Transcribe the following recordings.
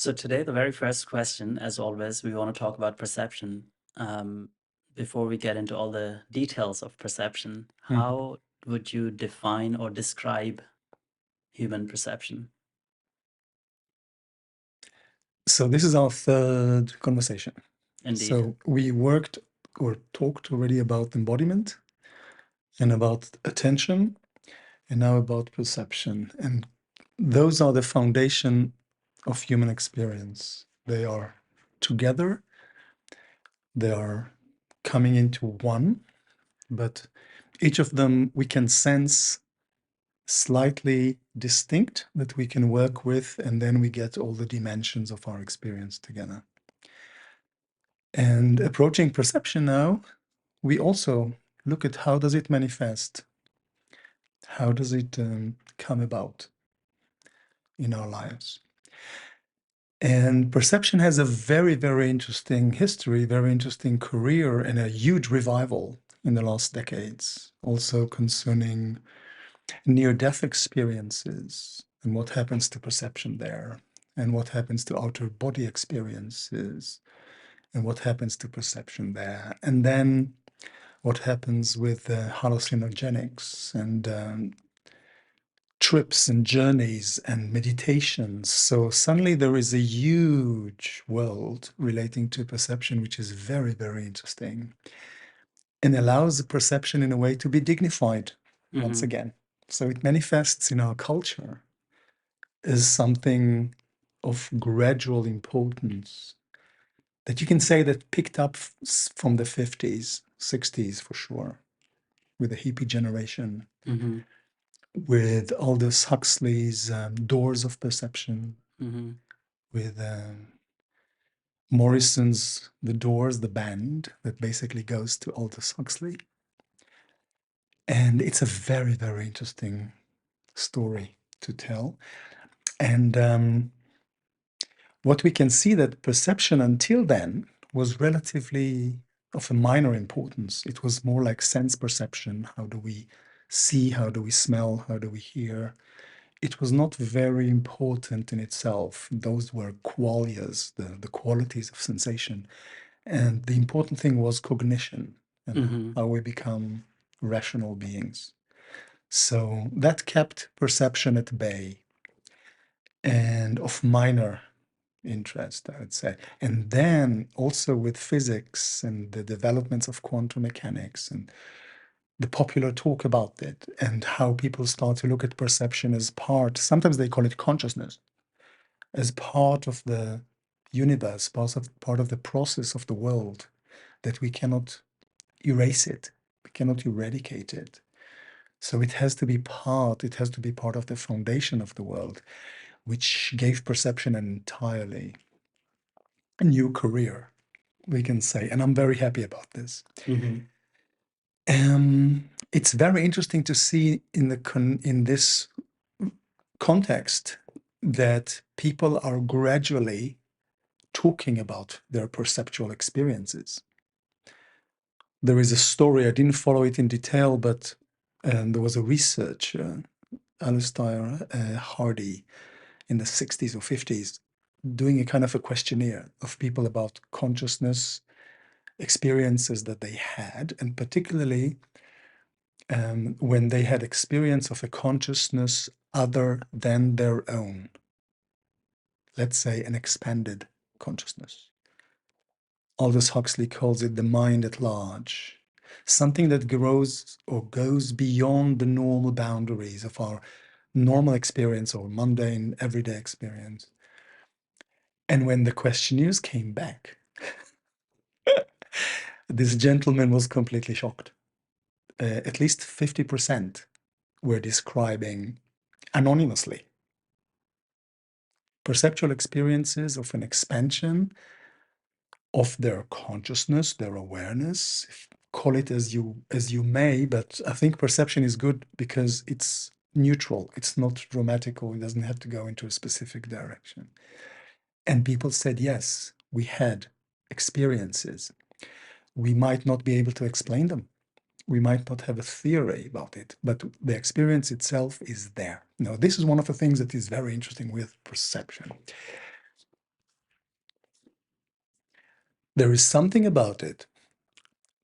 So today, the very first question, as always, we want to talk about perception. Before we get into all the details of perception, Mhm. how would you define or describe human perception? So this is our third conversation. Indeed. So we worked or talked already about embodiment and about attention and now about perception. And those are the foundation of human experience. They are together, they are coming into one, but each of them we can sense slightly distinct that we can work with, and then we get all the dimensions of our experience together. And approaching perception now, we also look at how does it manifest? How does it come about in our lives? And perception has a very, very interesting history, very interesting career, and a huge revival in the last decades, also concerning near-death experiences and what happens to perception there, and what happens to outer body experiences, and what happens to perception there. And then what happens with hallucinogenics and trips and journeys and meditations. So suddenly there is a huge world relating to perception, which is very, very interesting and allows the perception in a way to be dignified once Hmm. again. So it manifests in our culture as something of gradual importance that you can say that picked up from the 50s, 60s for sure, with the hippie generation, Hmm. with Aldous Huxley's Doors of Perception, Hmm. with Morrison's The Doors, the band that basically goes to Aldous Huxley. And it's a very, very interesting story to tell. And what we can see that perception until then was relatively of a minor importance. It was more like sense perception. How do we see? How do we smell? How do we hear? It was not very important in itself. Those were qualias, the qualities of sensation. And the important thing was cognition and Hmm. how we become rational beings. So that kept perception at bay and of minor interest, I would say. And then also with physics and the developments of quantum mechanics and the popular talk about it and how people start to look at perception as part, sometimes they call it consciousness, as part of the universe, part of the process of the world, that we cannot erase it, we cannot eradicate it. So it has to be part of the foundation of the world, which gave perception an entirely new career, we can say. And I'm very happy about this. Hmm. It's very interesting to see in this context that people are gradually talking about their perceptual experiences. There is a story, I didn't follow it in detail, but there was a researcher, Alistair Hardy, in the 60s or 50s, doing a kind of a questionnaire of people about consciousness experiences that they had, and particularly when they had experience of a consciousness other than their own, let's say an expanded consciousness. Aldous Huxley calls it the mind at large, something that grows or goes beyond the normal boundaries of our normal experience or mundane everyday experience. And when the questionnaires came back, this gentleman was completely shocked. At least 50% were describing anonymously perceptual experiences of an expansion of their consciousness, their awareness. Call it as you may, but I think perception is good because it's neutral. It's not dramatical. It doesn't have to go into a specific direction. And people said, yes, we had experiences. We might not be able to explain them. We might not have a theory about it, but the experience itself is there. Now, this is one of the things that is very interesting with perception. There is something about it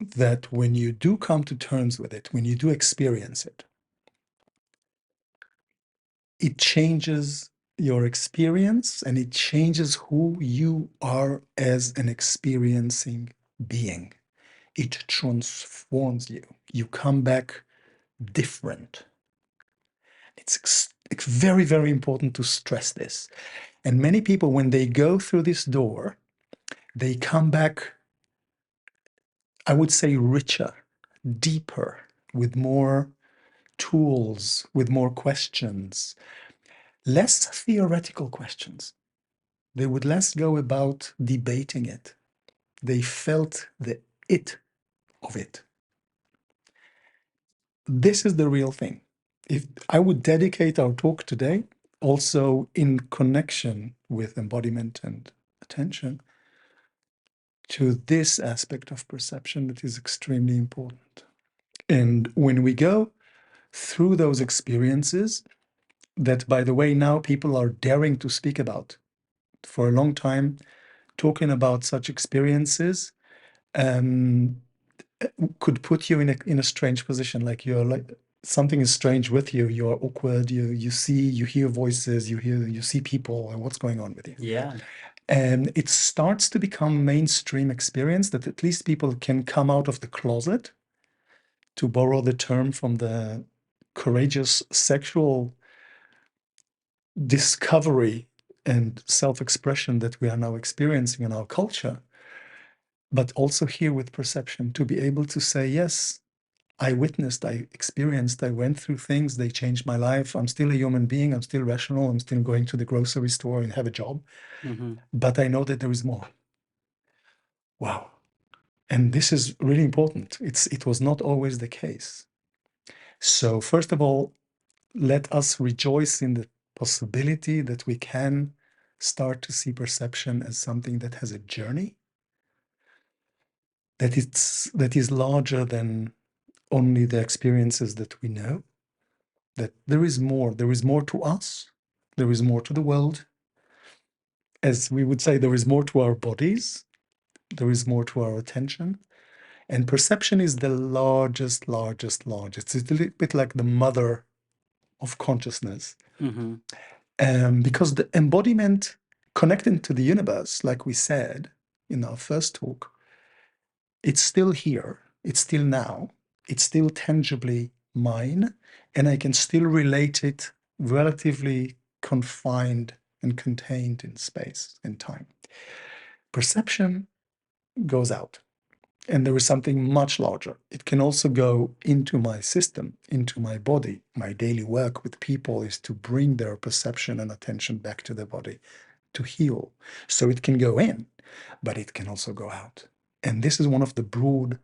that when you do come to terms with it, when you do experience it, it changes your experience and it changes who you are as an experiencing being. It transforms you. You come back different. It's very, very important to stress this. And many people, when they go through this door, they come back, I would say, richer, deeper, with more tools, with more questions, less theoretical questions. They would less go about debating it. They felt the it of it. This is the real thing. If I would dedicate our talk today also in connection with embodiment and attention to this aspect of perception that is extremely important. And when we go through those experiences, that by the way, now people are daring to speak about. For a long time, talking about such experiences um, could put you in a strange position. Like you're like something is strange with you. You're awkward. You hear voices. You see people, and what's going on with you. Yeah. And it starts to become mainstream experience that at least people can come out of the closet, to borrow the term from the courageous sexual discovery and self-expression that we are now experiencing in our culture, but also here with perception, to be able to say, yes, I witnessed, I experienced, I went through things, they changed my life. I'm still a human being, I'm still rational, I'm still going to the grocery store and have a job, but I know that there is more. Wow. And this is really important. It was not always the case. So first of all, let us rejoice in the possibility that we can start to see perception as something that has a journey, that is larger than only the experiences that we know, that there is more to us, there is more to the world. As we would say, there is more to our bodies, there is more to our attention. And perception is the largest. It's a little bit like the mother of consciousness. Because the embodiment connecting to the universe, like we said in our first talk, it's still here, it's still now, it's still tangibly mine, and I can still relate it relatively confined and contained in space and time. Perception goes out, and there is something much larger. It can also go into my system, into my body. My daily work with people is to bring their perception and attention back to the body, to heal. So it can go in, but it can also go out. And this is one of the broad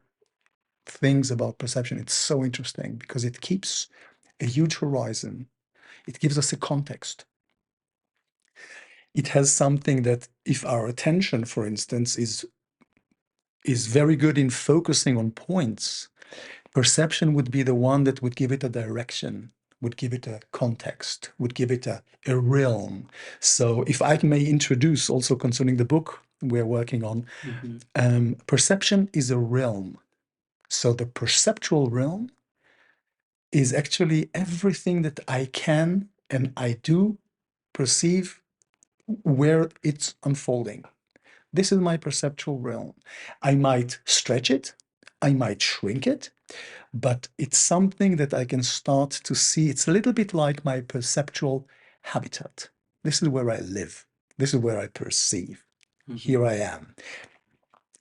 things about perception. It's so interesting because it keeps a huge horizon. It gives us a context. It has something that if our attention, for instance, is very good in focusing on points, perception would be the one that would give it a direction, would give it a context, would give it a realm. So if I may introduce also concerning the book we're working on, perception is a realm. So the perceptual realm is actually everything that I can and I do perceive where it's unfolding. This is my perceptual realm. I might stretch it, I might shrink it, but it's something that I can start to see. It's a little bit like my perceptual habitat. This is where I live. This is where I perceive. Here I am.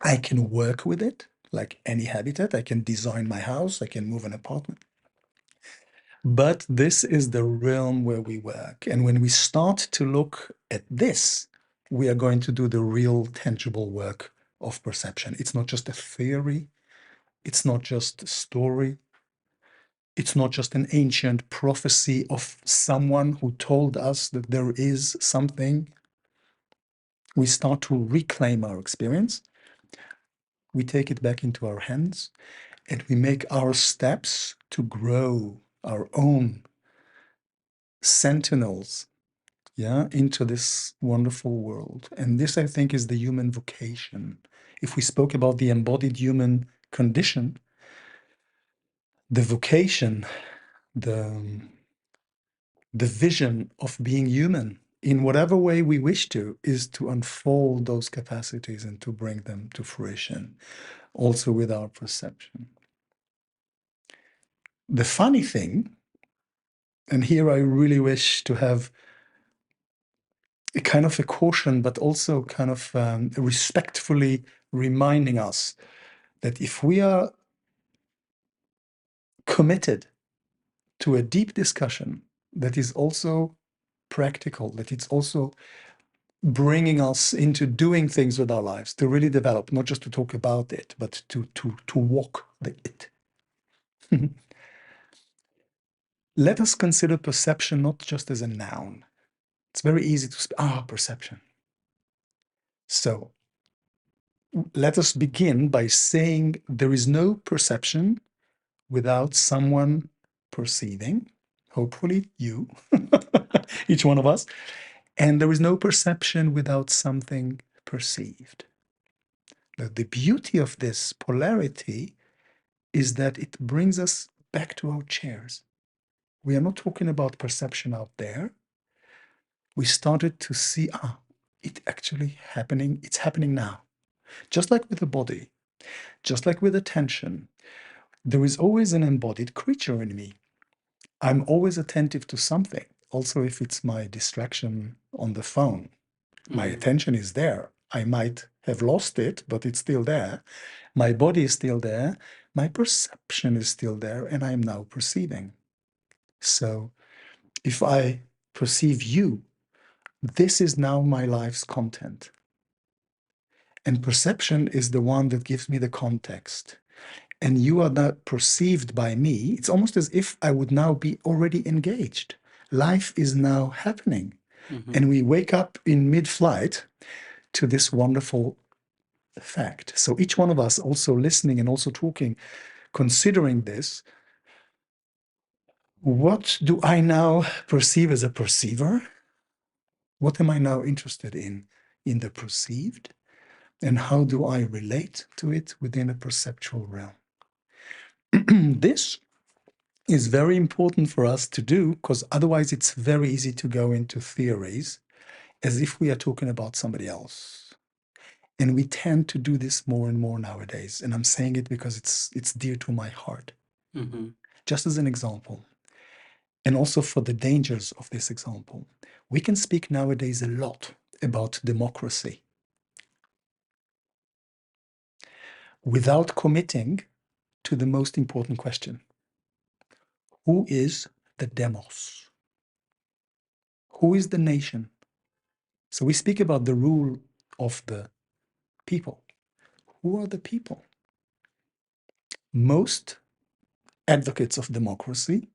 I can work with it like any habitat. I can design my house. I can move an apartment. But this is the realm where we work. And when we start to look at this, we are going to do the real tangible work of perception. It's not just a theory. It's not just a story. It's not just an ancient prophecy of someone who told us that there is something. We start to reclaim our experience. We take it back into our hands and we make our steps to grow our own sentinels yeah, into this wonderful world. And this, I think, is the human vocation. If we spoke about the embodied human condition, the vocation, the, the vision of being human in whatever way we wish to is to unfold those capacities and to bring them to fruition, also with our perception. The funny thing, and here I really wish to have a kind of a caution, but also kind of respectfully reminding us that if we are committed to a deep discussion that is also practical, that it's also bringing us into doing things with our lives, to really develop, not just to talk about it, but to walk the it. Let us consider perception not just as a noun. It's very easy to speak, perception. So let us begin by saying there is no perception without someone perceiving, hopefully you, each one of us, and there is no perception without something perceived. Now, the beauty of this polarity is that it brings us back to our chairs. We are not talking about perception out there. We started to see, it actually happening, it's happening now. Just like with the body, just like with attention, there is always an embodied creature in me. I'm always attentive to something. Also, if it's my distraction on the phone, my attention is there. I might have lost it, but it's still there. My body is still there. My perception is still there, and I'm now perceiving. So if I perceive you, this is now my life's content. And perception is the one that gives me the context. And you are now perceived by me. It's almost as if I would now be already engaged. Life is now happening. And we wake up in mid-flight to this wonderful fact. So each one of us also listening and also talking, considering this, what do I now perceive as a perceiver? What am I now interested in the perceived? And how do I relate to it within a perceptual realm? This is very important for us to do because otherwise it's very easy to go into theories as if we are talking about somebody else. And we tend to do this more and more nowadays. And I'm saying it because it's dear to my heart. Just as an example, and also for the dangers of this example, we can speak nowadays a lot about democracy without committing to the most important question. Who is the demos? Who is the nation? So we speak about the rule of the people. Who are the people? Most advocates of democracy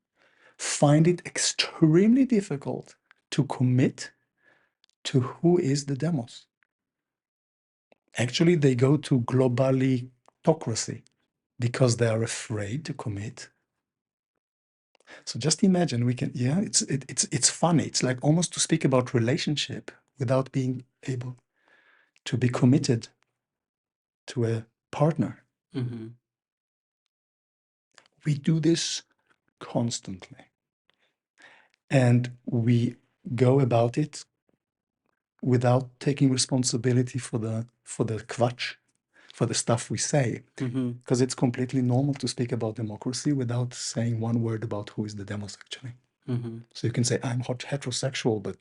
find it extremely difficult to commit to who is the demos. Actually, they go to globalitocracy because they are afraid to commit. So just imagine it's funny. It's like almost to speak about relationship without being able to be committed to a partner. We do this constantly. And we go about it without taking responsibility for the quatsch, for the stuff we say. Because it's completely normal to speak about democracy without saying one word about who is the demos actually. So you can say, I'm heterosexual, but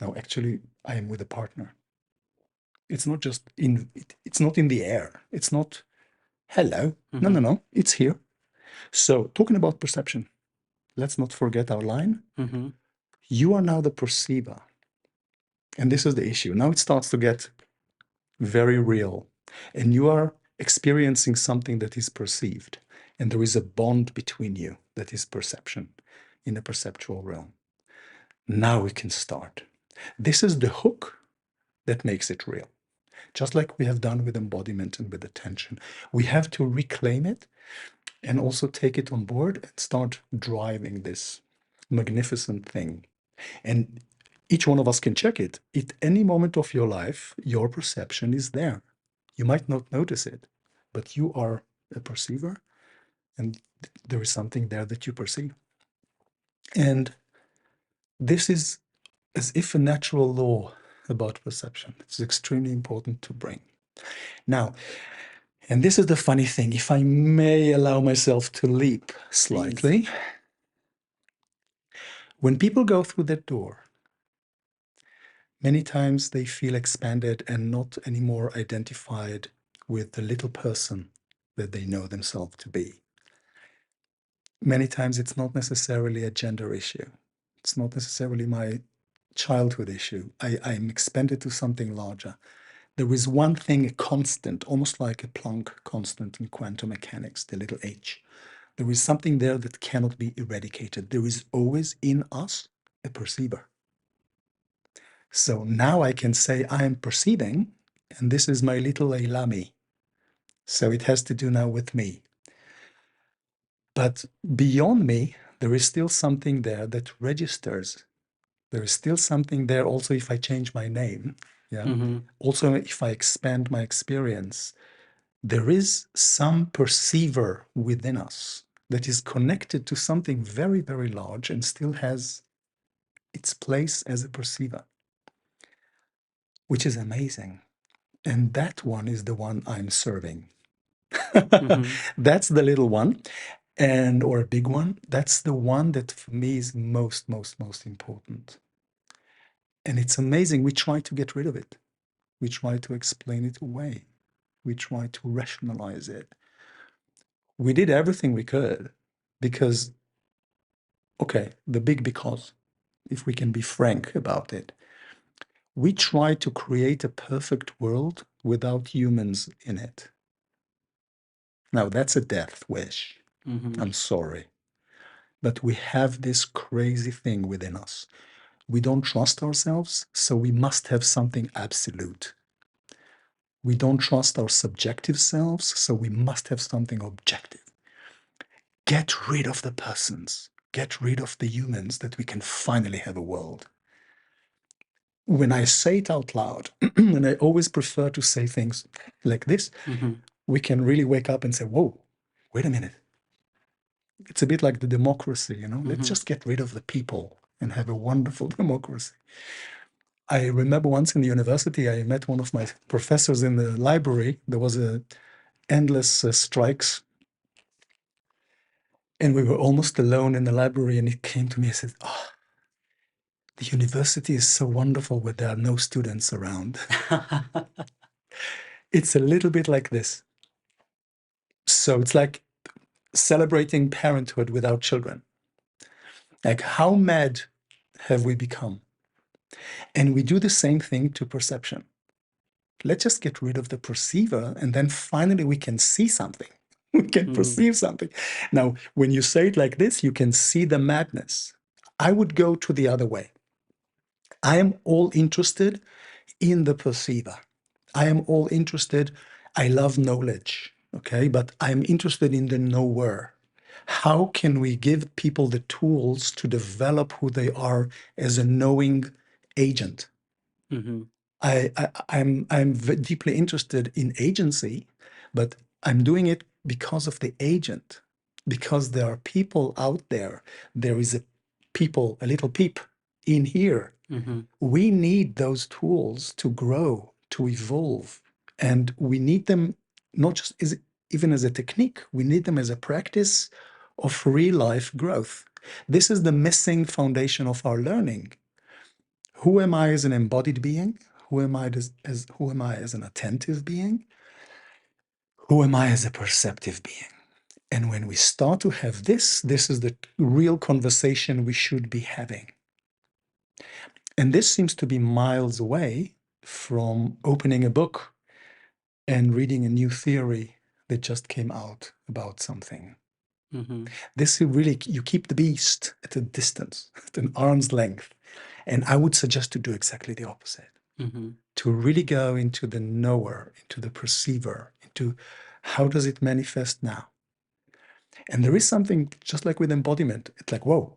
no, actually, I am with a partner. It's not just it's not in the air. It's not, hello. No. It's here. So talking about perception, let's not forget our line. You are now the perceiver. And this is the issue. Now it starts to get very real. And you are experiencing something that is perceived. And there is a bond between you that is perception in the perceptual realm. Now we can start. This is the hook that makes it real. Just like we have done with embodiment and with attention. We have to reclaim it and also take it on board and start driving this magnificent thing. And Each one of us can check it. At any moment of your life, your perception is there. You might not notice it, but you are a perceiver, and there is something there that you perceive. And this is as if a natural law about perception. It's extremely important to bring. Now, and this is the funny thing, if I may allow myself to leap Please. slightly, when people go through that door, many times they feel expanded and not anymore identified with the little person that they know themselves to be. Many times it's not necessarily a gender issue. It's not necessarily my childhood issue. I'm expanded to something larger. There is one thing, a constant, almost like a Planck constant in quantum mechanics, the little h. There is something there that cannot be eradicated. There is always in us a perceiver. So now I can say I am perceiving, and this is my little Eylami. So it has to do now with me. But beyond me, there is still something there that registers. There is still something there also if I change my name. Yeah. Mm-hmm. Also, if I expand my experience, there is some perceiver within us that is connected to something very, very large and still has its place as a perceiver, which is amazing. And that one is the one I'm serving. Mm-hmm. That's the little one, and or a big one. That's the one that for me is most, most, most important. And it's amazing. We try to get rid of it. We try to explain it away. We try to rationalize it. We did everything we could because, okay, the big because, if we can be frank about it, we try to create a perfect world without humans in it. Now, that's a death wish. Mm-hmm. I'm sorry. But we have this crazy thing within us. We don't trust ourselves, so we must have something absolute. We don't trust our subjective selves, so we must have something objective. Get rid of the persons, get rid of the humans, that we can finally have a world. When I say it out loud, and I always prefer to say things like this, Mm-hmm. we can really wake up and say, whoa, wait a minute. It's a bit like the democracy, you know? Let's Mm-hmm. just get rid of the people and have a wonderful democracy. I remember once in the university, I met one of my professors in the library. There was a endless strikes, and we were almost alone in the library. And he came to me and said, "Oh, the university is so wonderful when there are no students around." It's a little bit like this. So it's like celebrating parenthood without children. Like, how mad have we become? And we do the same thing to perception. Let's just get rid of the perceiver, and then finally we can see something. We can Mm-hmm. perceive something. Now, when you say it like this, you can see the madness. I would go to the other way. I am all interested in the perceiver. I am all interested. I love knowledge, okay? But I'm interested in the knower. How can we give people the tools to develop who they are as a knowing agent? Mm-hmm. I'm deeply interested in agency, but I'm doing it because of the agent, because there are people out there. There is a people, a little peep in here. Mm-hmm. We need those tools to grow, to evolve, and we need them not just as even as a technique. We need them as a practice of real life growth. This is the missing foundation of our learning. Who am I as an embodied being? Who am I as an attentive being? Who am I as a perceptive being? And when we start to have this is the real conversation we should be having. And this seems to be miles away from opening a book and reading a new theory that just came out about something. Mm-hmm. This really, you keep the beast at a distance, at an arm's length. And I would suggest to do exactly the opposite. Mm-hmm. To really go into the knower, into the perceiver, into how does it manifest now? And there is something just like with embodiment. It's like, whoa,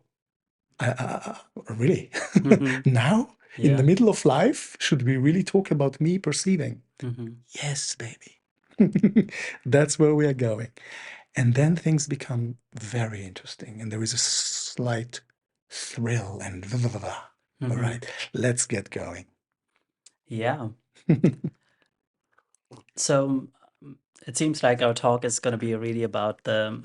really? Mm-hmm. Now? In the Yeah. middle of life, should we really talk about me perceiving? Hmm. Yes, baby. That's where we are going. And then things become very interesting, and there is a slight thrill and all Hmm. right, let's get going. Yeah. So it seems like our talk is going to be really about the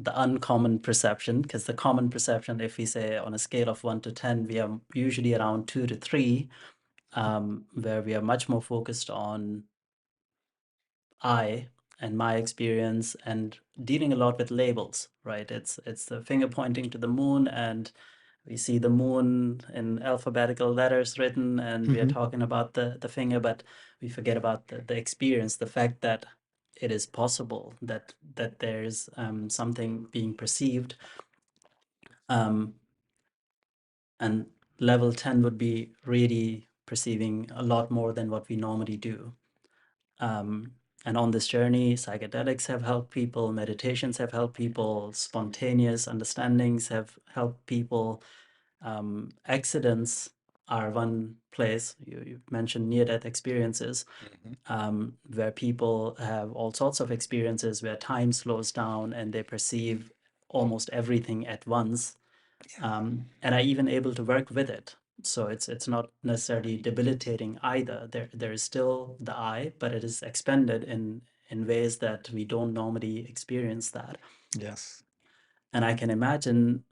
uncommon perception, because the common perception, if we say on a scale of 1 to 10, we are usually around 2 to 3, where we are much more focused on I and my experience and dealing a lot with labels, right? It's the finger pointing to the moon, and we see the moon in alphabetical letters written, and we are Hmm. talking about the finger, but we forget about the experience, the fact that it is possible that there's something being perceived. Um, and level 10 would be really perceiving a lot more than what we normally do. Um, and on this journey, psychedelics have helped people, meditations have helped people, spontaneous understandings have helped people. Accidents are one place. You mentioned near-death experiences, Hmm. where people have all sorts of experiences where time slows down and they perceive almost everything at once, and are even able to work with it. So it's not necessarily debilitating either. There is still the I, but it is expanded in ways that we don't normally experience that. Yes. And I can imagine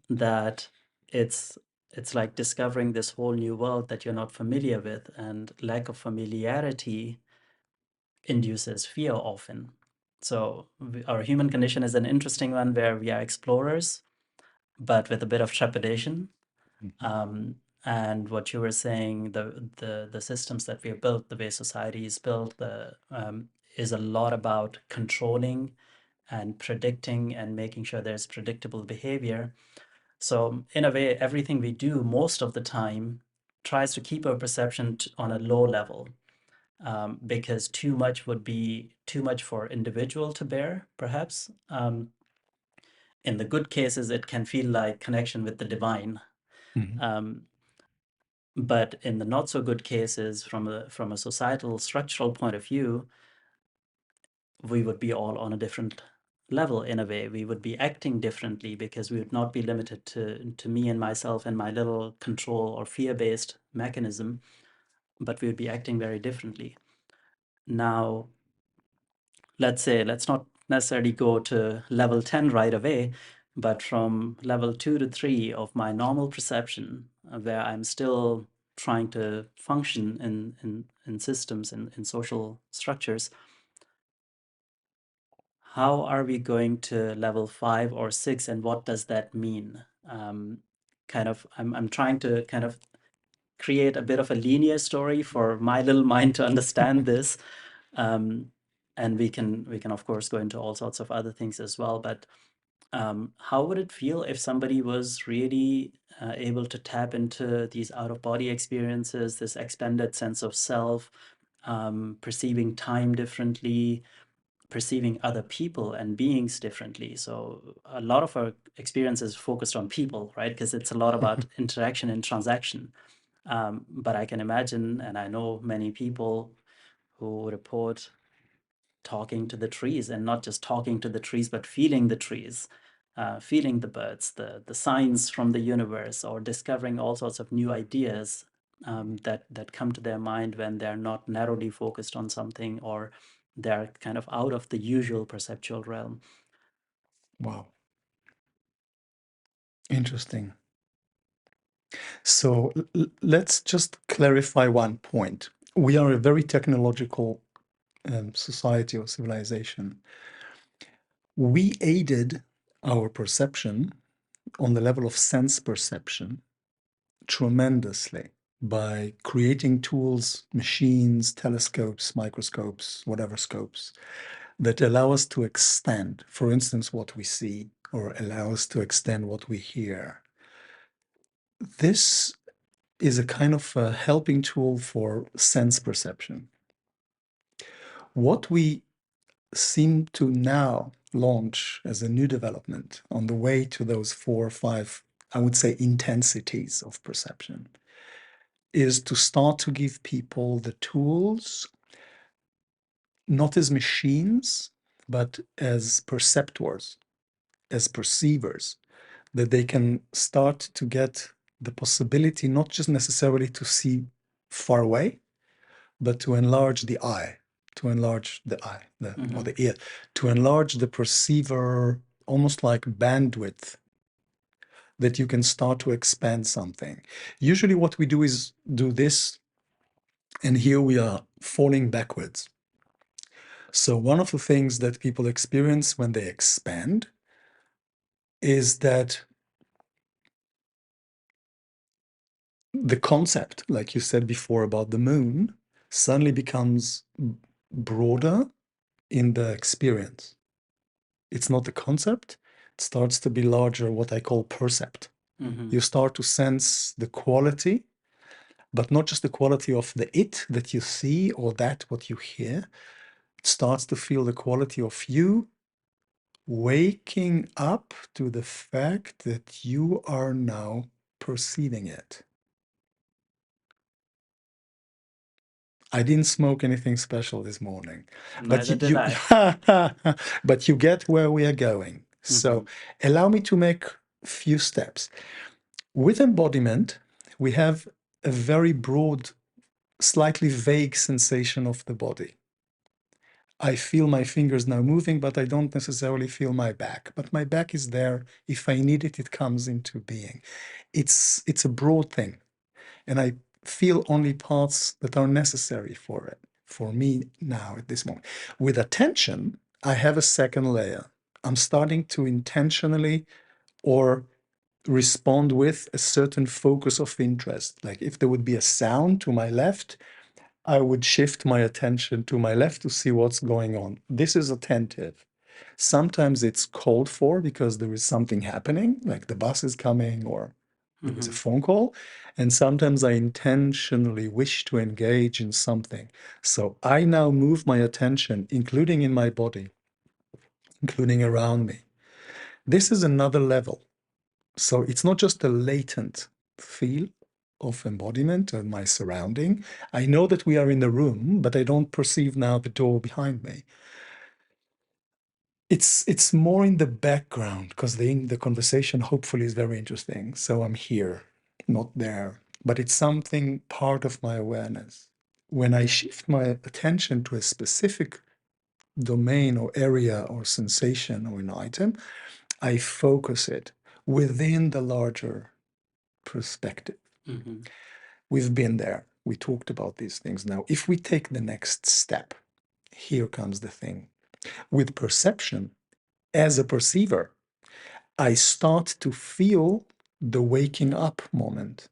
that it's it's like discovering this whole new world that you're not familiar with, and lack of familiarity induces fear often. So our human condition is an interesting one where we are explorers, but with a bit of trepidation. Mhm. Um, and what you were saying, the systems that we have built, the way society is built, is a lot about controlling and predicting and making sure there's predictable behavior. So in a way, everything we do most of the time tries to keep our perception on a low level, because too much would be too much for individual to bear, perhaps. In the good cases, it can feel like connection with the divine. Mhm. Um, But in the not so good cases, from a societal structural point of view, we would be all on a different level in a way. We would be acting differently because we would not be limited to me and myself and my little control or fear-based mechanism, but we would be acting very differently. Now, let's not necessarily go to level 10 right away, but from level 2 to 3 of my normal perception, where I'm still trying to function in systems, in social structures, how are we going to level 5 or 6, and what does that mean? I'm trying to kind of create a bit of a linear story for my little mind to understand this. Um, and we can of course go into all sorts of other things as well. But how would it feel if somebody was really able to tap into these out of body experiences, this expanded sense of self, perceiving time differently, perceiving other people and beings differently? So a lot of our experience is focused on people, right? Because it's a lot about interaction and transaction. But I can imagine, and I know many people who report talking to the trees, and not just talking to the trees, but feeling the trees, feeling the birds, the signs from the universe, or discovering all sorts of new ideas that come to their mind when they're not narrowly focused on something, or they're kind of out of the usual perceptual realm. Wow, interesting. So let's just clarify one point. We are a very technological society or civilization. We aided our perception on the level of sense perception tremendously by creating tools, machines, telescopes, microscopes, whatever scopes, that allow us to extend, for instance, what we see, or allow us to extend what we hear. This is a kind of a helping tool for sense perception. What we seem to now launch as a new development on the way to those 4 or 5, I would say, intensities of perception, is to start to give people the tools, not as machines, but as perceptors, as perceivers, that they can start to get the possibility not just necessarily to see far away, but to enlarge the eye, to enlarge the eye, or the ear, to enlarge the perceiver, almost like bandwidth, that you can start to expand something. Usually what we do is do this, and here we are falling backwards. So one of the things that people experience when they expand is that the concept, like you said before about the moon, suddenly becomes broader in the experience. It's not the concept, it starts to be larger, what I call percept. You start to sense the quality, but not just the quality of the it that you see or that what you hear. It starts to feel the quality of you waking up to the fact that you are now perceiving it. I didn't smoke anything special this morning, but Neither did I. but you get where we are going. So allow me to make a few steps. With embodiment, we have a very broad, slightly vague sensation of the body. I feel my fingers now moving, but I don't necessarily feel my back. But my back is there. If I need it, it comes into being. It's a broad thing. And I feel only parts that are necessary for it, for me now at this moment. With attention, I have a second layer. I'm starting to intentionally or respond with a certain focus of interest. Like if there would be a sound to my left, I would shift my attention to my left to see what's going on. This is attentive. Sometimes it's called for because there is something happening, like the bus is coming or there is a phone call. And sometimes I intentionally wish to engage in something. So I now move my attention, including in my body, including around me. This is another level. So it's not just a latent feel of embodiment and my surrounding. I know that we are in the room, but I don't perceive now the door behind me. It's more in the background because the conversation hopefully is very interesting. So I'm here, not there, but it's something part of my awareness. When I shift my attention to a specific domain or area or sensation or an item, I focus it within the larger perspective. We've been there. We talked about these things. Now, if we take the next step, here comes the thing. With perception, as a perceiver, I start to feel the waking up moment.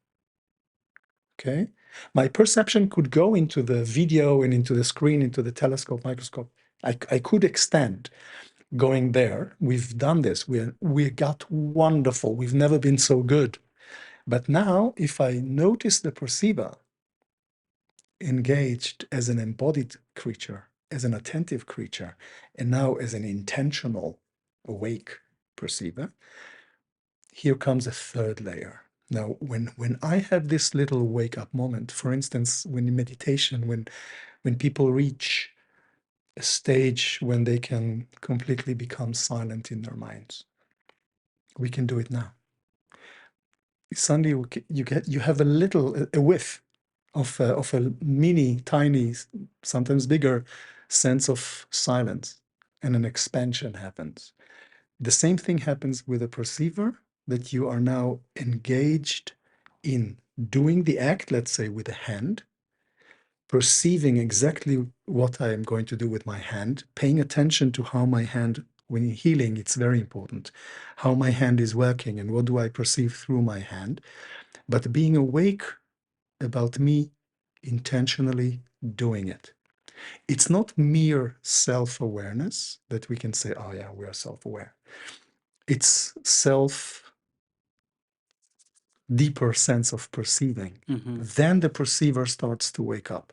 Okay? My perception could go into the video and into the screen, into the telescope, microscope. I could extend going there. We've done this. We got wonderful. We've never been so good. But now, if I notice the perceiver engaged as an embodied creature, as an attentive creature, and now as an intentional, awake perceiver, here comes a third layer. Now, when I have this little wake-up moment, for instance, when in meditation, when people reach a stage when they can completely become silent in their minds, we can do it now. Suddenly, you have a whiff of a mini, tiny, sometimes bigger sense of silence, and an expansion happens. The same thing happens with a perceiver, that you are now engaged in doing the act, let's say with a hand, perceiving exactly what I am going to do with my hand, paying attention to how my hand, when healing, it's very important, how my hand is working and what do I perceive through my hand, but being awake about me intentionally doing it. It's not mere self-awareness that we can say, oh yeah, we are self-aware. It's deeper sense of perceiving. Then the perceiver starts to wake up.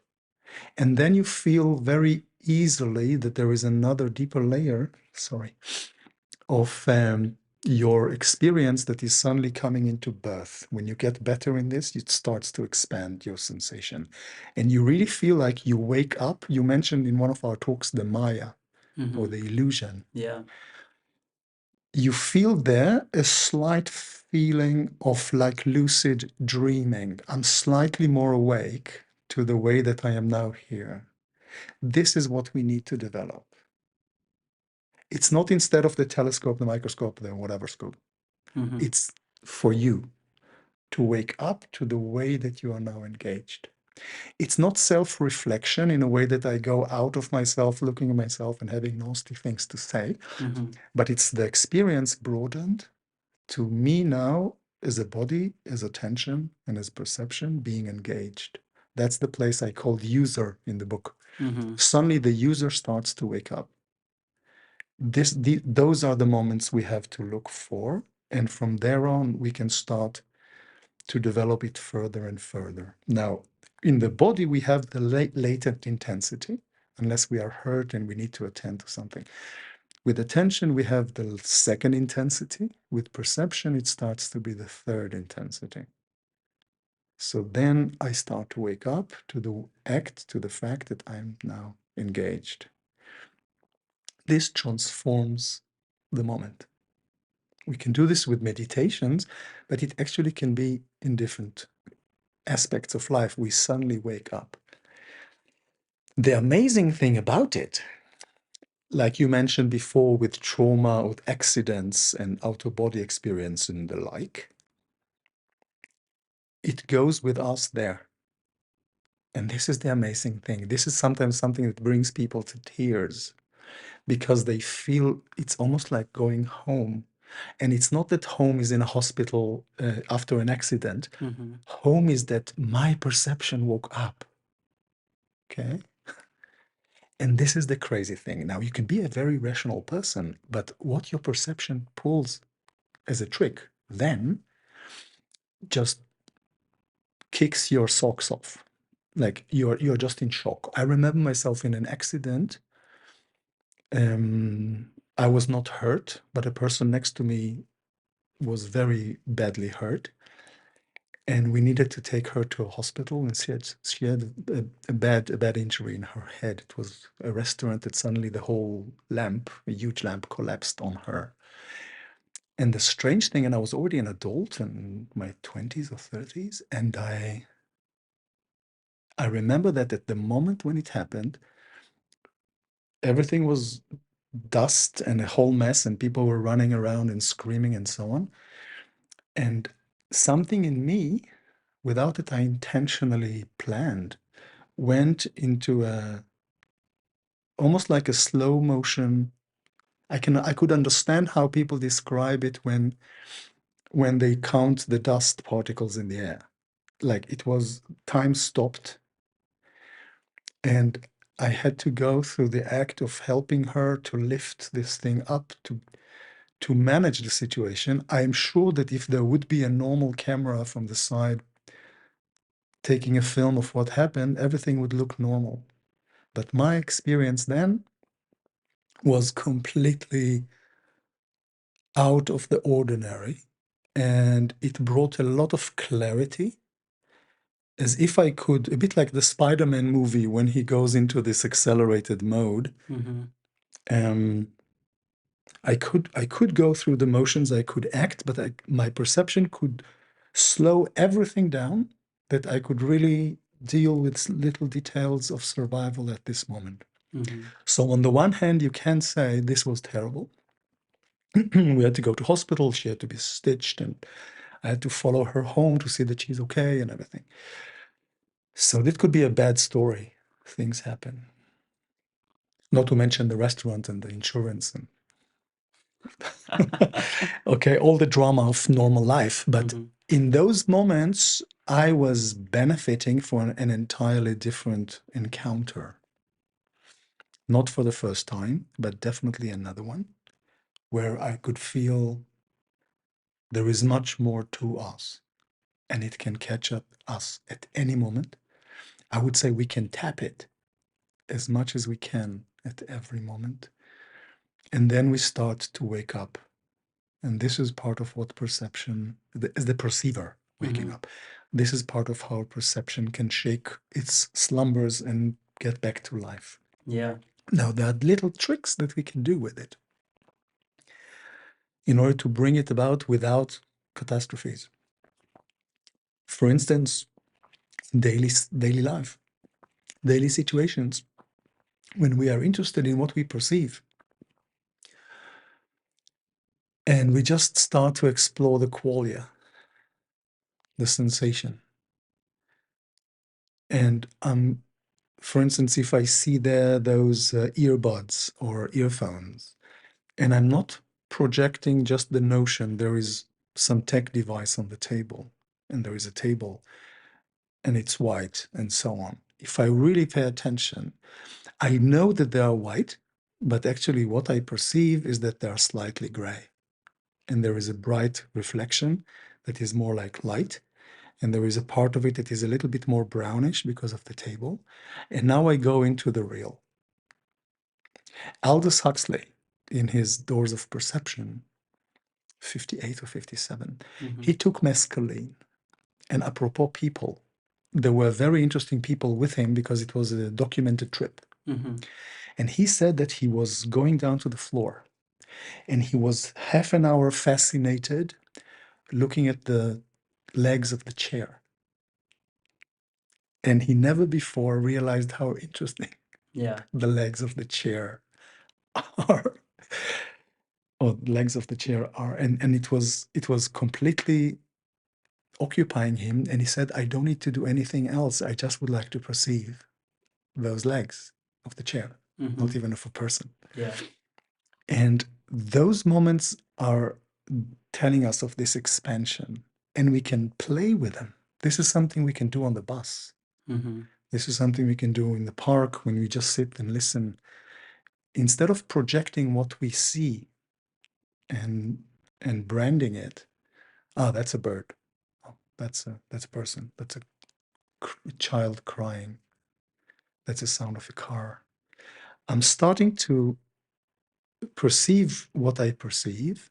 And then you feel very easily that there is another deeper layer, of your experience that is suddenly coming into birth. When you get better in this, it starts to expand your sensation. And you really feel like you wake up. You mentioned in one of our talks the Maya or Mm-hmm. the illusion. Yeah. You feel there a slight feeling of like lucid dreaming. I'm slightly more awake to the way that I am now here. This is what we need to develop. It's not instead of the telescope, the microscope, the whatever scope. Mm-hmm. It's for you to wake up to the way that you are now engaged. It's not self reflection in a way that I go out of myself, looking at myself and having nasty things to say, Mm-hmm. but it's the experience broadened to me now as a body, as attention, and as perception being engaged. That's the place I called user in the book. Mm-hmm. Suddenly the user starts to wake up. Those are the moments we have to look for. And from there on, we can start to develop it further and further. Now, in the body, we have the latent intensity, unless we are hurt and we need to attend to something. With attention, we have the second intensity. With perception, it starts to be the third intensity. So then I start to wake up to the act, to the fact that I'm now engaged. This transforms the moment. We can do this with meditations, but it actually can be in different aspects of life. We suddenly wake up. The amazing thing about it, like you mentioned before, with trauma, with accidents and out of body experience and the like, it goes with us there. And this is the amazing thing. This is sometimes something that brings people to tears because they feel it's almost like going home. And it's not that home is in a hospital after an accident. Mm-hmm. Home is that my perception woke up. Okay. And this is the crazy thing. Now, you can be a very rational person, but what your perception pulls as a trick then just kicks your socks off. Like you're just in shock. I remember myself in an accident. I was not hurt, but a person next to me was very badly hurt. And we needed to take her to a hospital, and she had a bad injury in her head. It was a restaurant that suddenly the whole lamp, a huge lamp, collapsed on her. And the strange thing, and I was already an adult in my 20s or 30s, and I remember that at the moment when it happened, everything was dust and a whole mess, and people were running around and screaming and so on. And something in me, without it I intentionally planned, went into a almost like a slow motion. I could understand how people describe it when they count the dust particles in the air. Like it was time stopped, and I had to go through the act of helping her to lift this thing up to manage the situation. I am sure that if there would be a normal camera from the side taking a film of what happened, everything would look normal. But my experience then was completely out of the ordinary. And it brought a lot of clarity, as if I could, a bit like the Spider-Man movie when he goes into this accelerated mode. Mm-hmm. Um, I could go through the motions, I could act, but my perception could slow everything down, that I could really deal with little details of survival at this moment. Mm-hmm. So on the one hand, you can say this was terrible. We had to go to hospital, she had to be stitched, and I had to follow her home to see that she's okay and everything. So that could be a bad story. Things happen. Not to mention the restaurant and the insurance and okay, all the drama of normal life. But Mm-hmm. in those moments, I was benefiting from an entirely different encounter. Not for the first time, but definitely another one where I could feel there is much more to us and it can catch up us at any moment. I would say we can tap it as much as we can at every moment. And then we start to wake up And this is part of what perception is, the perceiver waking up. This is part of how perception can shake its slumbers and get back to life. Yeah. Now, there are little tricks that we can do with it in order to bring it about without catastrophes. For instance, daily life, daily situations, when we are interested in what we perceive, and we just start to explore the qualia, the sensation. And for instance, if I see there those earbuds or earphones, and I'm not projecting just the notion there is some tech device on the table, and there is a table, and it's white, and so on. If I really pay attention, I know that they are white, but actually what I perceive is that they are slightly gray. And there is a bright reflection that is more like light. And there is a part of it that is a little bit more brownish because of the table. And now I go into the real. Aldous Huxley, in his Doors of Perception, 58 or 57, he took mescaline. And apropos people, there were very interesting people with him because it was a documented trip. And he said that he was going down to the floor and he was half an hour fascinated looking at the legs of the chair. And he never before realized how interesting Yeah. the legs of the chair are, or legs of the chair are. And it was completely occupying him. And he said, I don't need to do anything else. I just would like to perceive those legs of the chair, not even of a person. Yeah. And those moments are telling us of this expansion, and we can play with them. This is something we can do on the bus. This is something we can do in the park when we just sit and listen. Instead of projecting what we see and branding it, that's a bird. Oh, that's a person. That's a child crying. That's the sound of a car. I'm starting to perceive what I perceive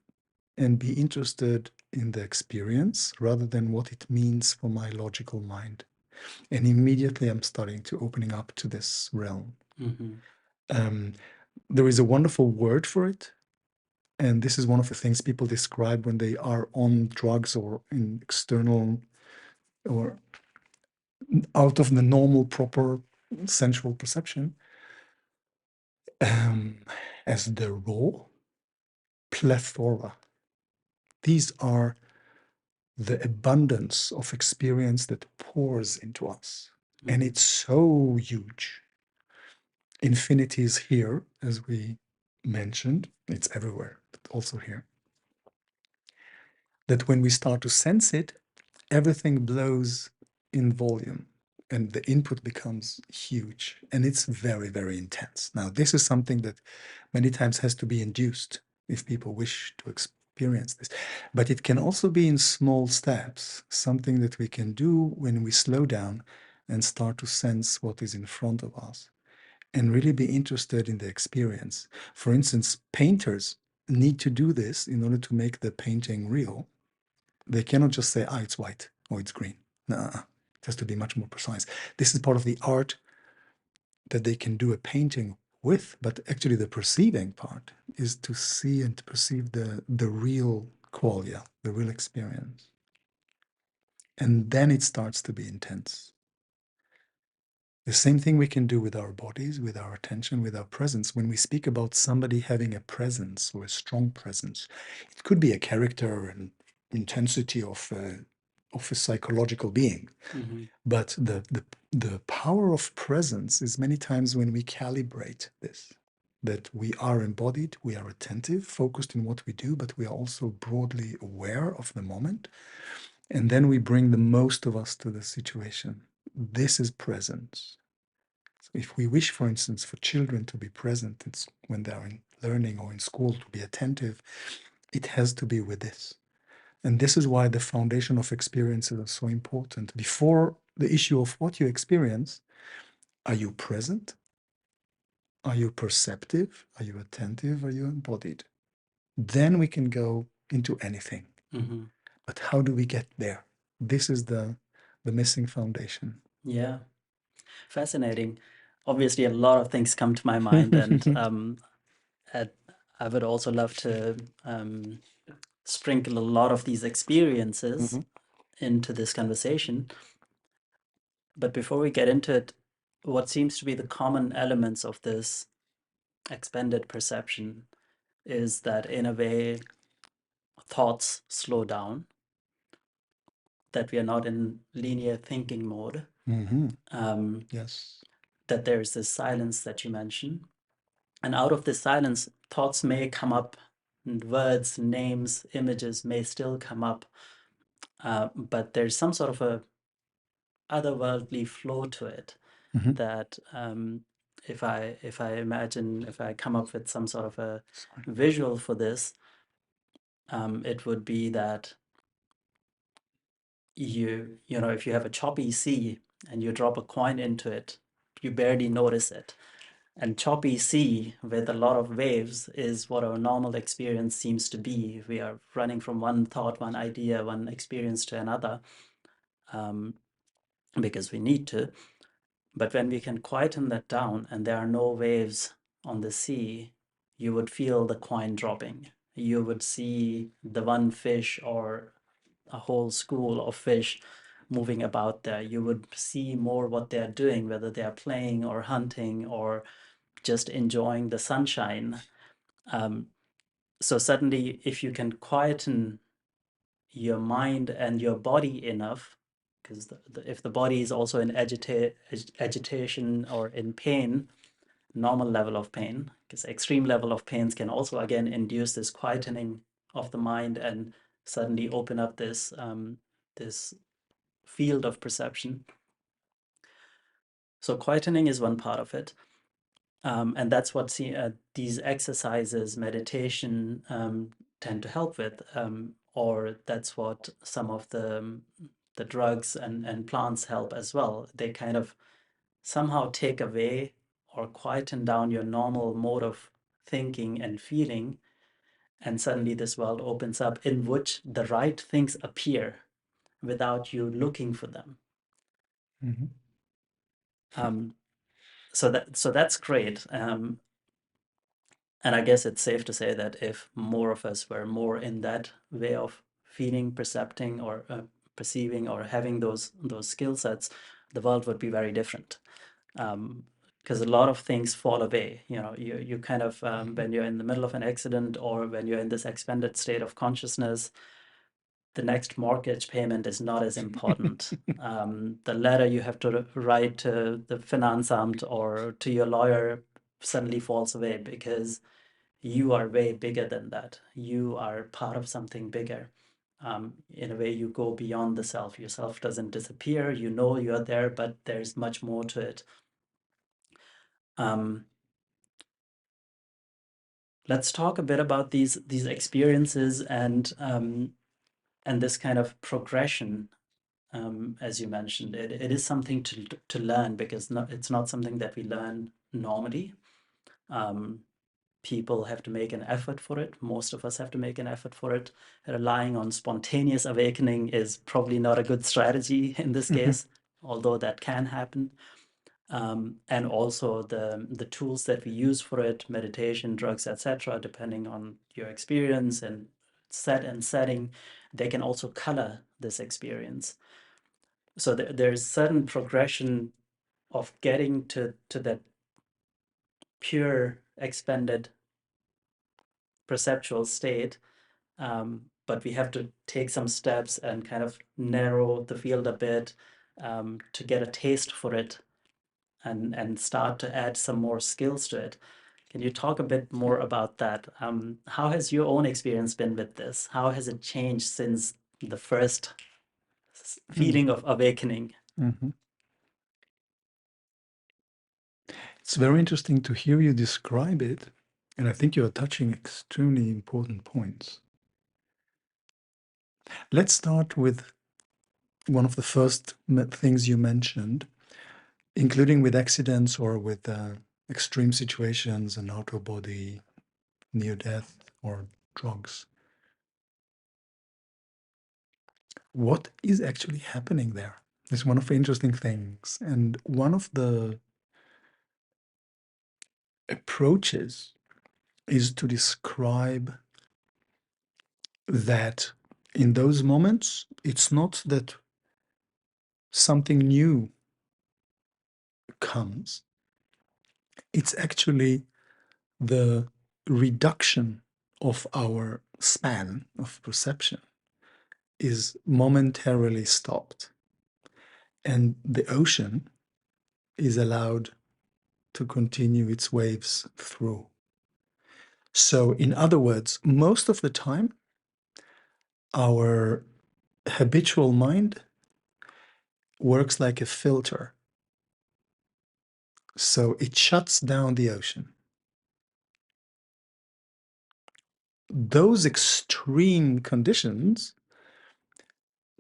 and be interested in the experience rather than what it means for my logical mind. And immediately I'm starting to opening up to this realm. There is a wonderful word for it. And this is one of the things people describe when they are on drugs or in external or out of the normal, proper sensual perception, as the raw plethora. These are the abundance of experience that pours into us. And it's so huge. Infinity is here, as we mentioned. It's everywhere, but also here. That when we start to sense it, everything blows in volume and the input becomes huge and it's very, very intense. Now, this is something that many times has to be induced if people wish to experience this. But it can also be in small steps, something that we can do when we slow down and start to sense what is in front of us and really be interested in the experience. For instance, painters need to do this in order to make the painting real. They cannot just say, it's white or it's green. No, it has to be much more precise. This is part of the art that they can do a painting with, but actually the perceiving part is to see and to perceive the real qualia, the real experience. And then it starts to be intense. The same thing we can do with our bodies, with our attention, with our presence. When we speak about somebody having a presence or a strong presence, it could be a character and intensity of a psychological being. But the power of presence is many times when we calibrate this, that we are embodied, we are attentive, focused in what we do, but we are also broadly aware of the moment. And then we bring the most of us to the situation. This is presence. So if we wish, for instance, for children to be present when they are in learning or in school, to be attentive, it has to be with this. And this is why the foundation of experiences are so important. Before the issue of what you experience, are you present? Are you perceptive? Are you attentive? Are you embodied? Then we can go into anything. Hmm. But how do we get there? This is the missing foundation. Yeah, fascinating. Obviously, a lot of things come to my mind, and I I would also love to sprinkle a lot of these experiences into this conversation. But before we get into it, what seems to be the common elements of this expanded perception is that, in a way, thoughts slow down, that we are not in linear thinking mode, Yes. that there's this silence that you mentioned. And out of this silence, thoughts may come up, and words, names, images may still come up, but there's some sort of a otherworldly flow to it that if I come up with some sort of a visual for this, it would be that you know, if you have a choppy sea and you drop a coin into it, you barely notice it. And choppy sea with a lot of waves is what our normal experience seems to be. We are running from one thought, one idea, one experience to another, because we need to. But when we can quieten that down and there are no waves on the sea, you would feel the coin dropping. You would see the one fish or a whole school of fish moving about there. You would see more what they're doing, whether they are playing or hunting or just enjoying the sunshine. So suddenly, if you can quieten your mind and your body enough, because if the body is also in agitation or in pain, normal level of pain, because extreme level of pains can also again induce this quietening of the mind and suddenly open up this field of perception. So quietening is one part of it. And that's what these exercises, meditation, tend to help with, or that's what some of the drugs and plants help as well. They kind of somehow take away or quieten down your normal mode of thinking and feeling, and suddenly this world opens up in which the right things appear without you looking for them. Um, so that's great. And I guess it's safe to say that if more of us were more in that way of feeling, percepting, or perceiving, or having those skill sets, the world would be very different. Because a lot of things fall away. You know, you kind of when you're in the middle of an accident or when you're in this expanded state of consciousness, the next mortgage payment is not as important. The letter you have to write to the Finanzamt or to your lawyer suddenly falls away because you are way bigger than that. You are part of something bigger. In a way, you go beyond the self. Your self doesn't disappear. You know you're there, but there's much more to it. Um, let's talk a bit about these experiences and this kind of progression. As you mentioned, it is something to learn because it's not something that we learn normally. People have to make an effort for it. Most of us have to make an effort for it. Relying on spontaneous awakening is probably not a good strategy in this case, although that can happen. And also the tools that we use for it, meditation, drugs, etc., depending on your experience and setting, they can also color this experience. So there's certain progression of getting to that pure expanded perceptual state, but we have to take some steps and kind of narrow the field a bit, to get a taste for it and start to add some more skills to it. Can you talk a bit more about that? How has your own experience been with this? How has it changed since the first feeling of awakening? It's very interesting to hear you describe it, and I think you are touching extremely important points. Let's start with one of the first things you mentioned, including with accidents or with extreme situations and out of body, near death, or drugs. what is actually happening there? It's one of the interesting things. And one of the approaches is to describe that in those moments, it's not that something new comes, it's actually the reduction of our span of perception is momentarily stopped, and the ocean is allowed to continue its waves through. So, in other words, most of the time, our habitual mind works like a filter. So, it shuts down the ocean. Those extreme conditions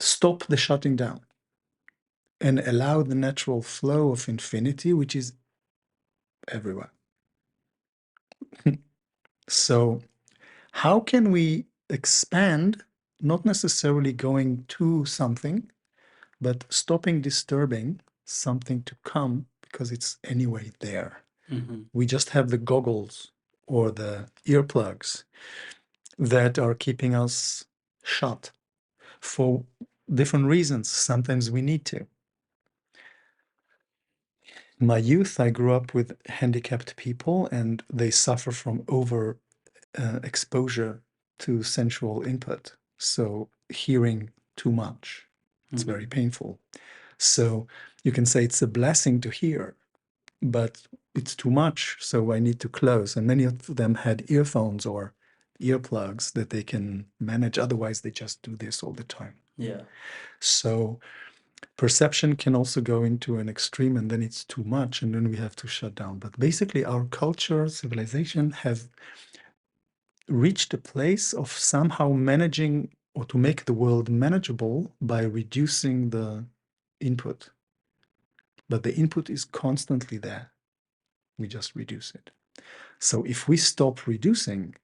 stop the shutting down and allow the natural flow of infinity, which is everywhere. So, how can we expand, not necessarily going to something, but stopping disturbing something to come because it's anyway there? Mm-hmm. We just have the goggles or the earplugs that are keeping us shut for different reasons. Sometimes we need to. In my youth, I grew up with handicapped people, and they suffer from over exposure to sensual input. So, hearing too much, it's very Mm-hmm. painful. So, you can say it's a blessing to hear, but it's too much. So, I need to close. And many of them had earphones or earplugs that they can manage. Otherwise, they just do this all the time. Yeah. So, perception can also go into an extreme, and then it's too much, and then we have to shut down. But basically, our culture, civilization have reached a place of somehow managing or to make the world manageable by reducing the input. But the input is constantly there. We just reduce it. So if we stop reducing,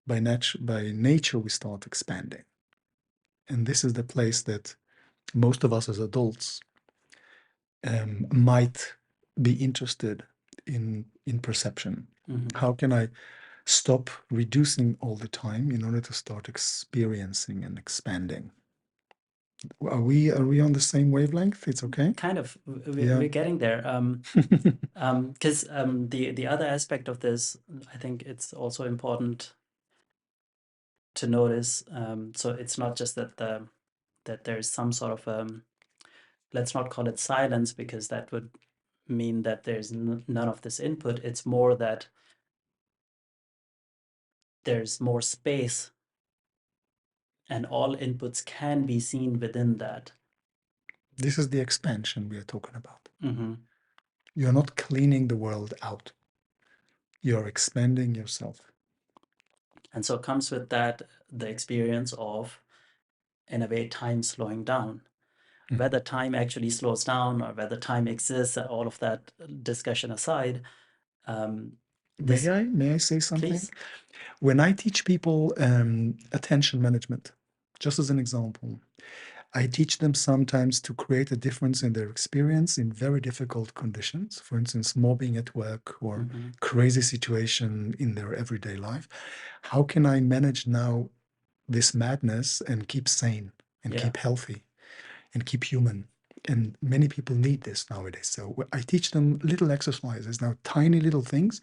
by nature, we start expanding. And this is the place that most of us as adults might be interested in perception. Mm-hmm. How can I stop reducing all the time in order to start experiencing and expanding? Are we on the same wavelength? It's okay. Kind of, Yeah. we're getting there. Because the other aspect of this, I think it's also important to notice. So it's not just that there's some sort of let's not call it silence, because that would mean that there's none of this input. It's more that there's more space, and all inputs can be seen within that. This is the expansion we are talking about. Mm-hmm. You're not cleaning the world out. You're expanding yourself. And so comes with that the experience of, in a way, time slowing down. Whether time actually slows down or whether time exists, all of that discussion aside, May this, I? May I say something? please. When I teach people attention management, just as an example, I teach them sometimes to create a difference in their experience in very difficult conditions. For instance, mobbing at work or Mm-hmm. crazy situation in their everyday life. How can I manage now this madness and keep sane and Yeah. keep healthy and keep human? And many people need this nowadays. So I teach them little exercises now, tiny little things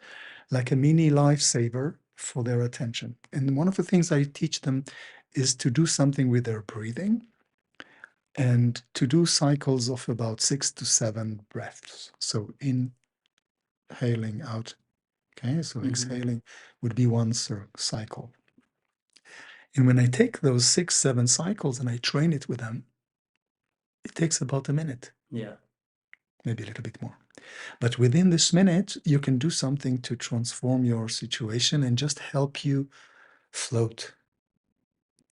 like a mini lifesaver for their attention. And one of the things I teach them is to do something with their breathing and to do cycles of about 6 to 7 breaths. So inhaling out. Okay, so Mm-hmm. exhaling would be one cycle. And when I take those 6, 7 cycles and I train it with them, it takes about a minute, Yeah. maybe a little bit more. But within this minute, you can do something to transform your situation and just help you float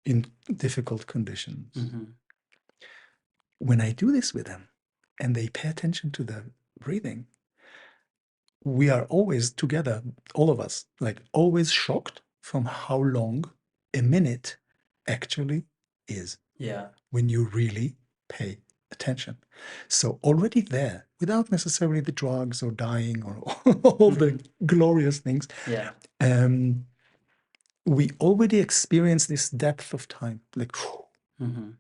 in difficult conditions. Mm-hmm. When I do this with them and they pay attention to the breathing, we are always together, all of us, like always shocked from how long a minute actually is. Yeah. when you really pay attention. So already there, without necessarily the drugs or dying or all the glorious things, Yeah. um, we already experience this depth of time, like Mm-hmm.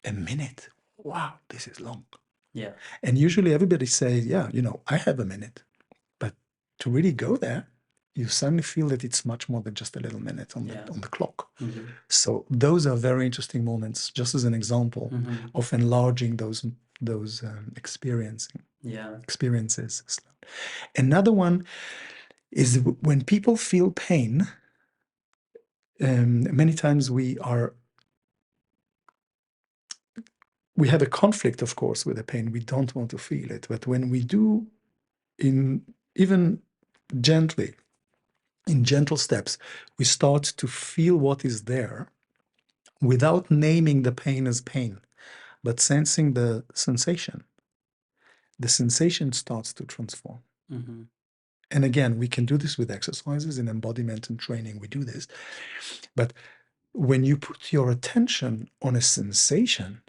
a minute. Wow, this is long. Yeah. And usually everybody says, yeah, I have a minute. But to really go there, you suddenly feel that it's much more than just a little minute on Yeah. the clock. Mm-hmm. So those are very interesting moments, just as an example Mm-hmm. of enlarging those Yeah. experiences. Another one is when people feel pain. Many times we have a conflict, of course, with the pain. We don't want to feel it, but when we do, in even gently, in gentle steps, we start to feel what is there without naming the pain as pain, but sensing the sensation starts to transform. Mm-hmm. And again, we can do this with exercises in embodiment and training. We do this. But when you put your attention on a sensation,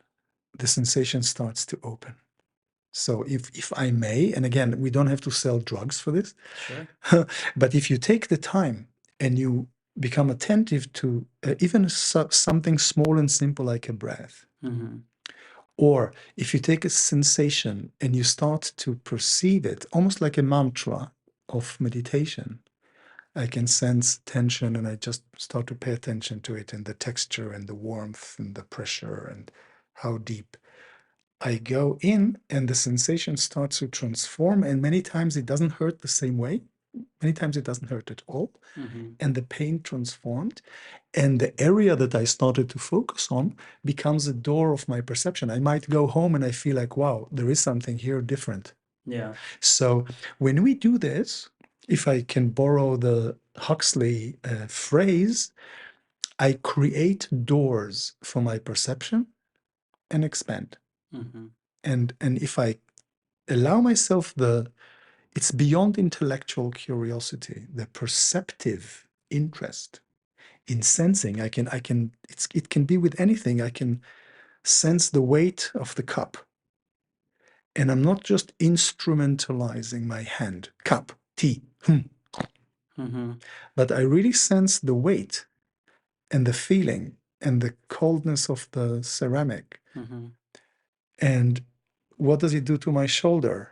the sensation starts to open. So if I may, and again, we don't have to sell drugs for this, Sure. but if you take the time and you become attentive to even something small and simple like a breath, Mm-hmm. or if you take a sensation and you start to perceive it, almost like a mantra of meditation, I can sense tension and I just start to pay attention to it and the texture and the warmth and the pressure and how deep. I go in and the sensation starts to transform, and many times it doesn't hurt the same way. Many times it doesn't hurt at all. Mm-hmm. And the pain transformed. And the area that I started to focus on becomes a door of my perception. I might go home and I feel like, wow, there is something here different. Yeah. So when we do this, if I can borrow the Huxley phrase, I create doors for my perception and expand. Mm-hmm. And if I allow myself it's beyond intellectual curiosity, the perceptive interest in sensing. It can be with anything. I can sense the weight of the cup. And I'm not just instrumentalizing my hand, cup, tea, Mm-hmm. but I really sense the weight and the feeling and the coldness of the ceramic. Mm-hmm. And what does it do to my shoulder?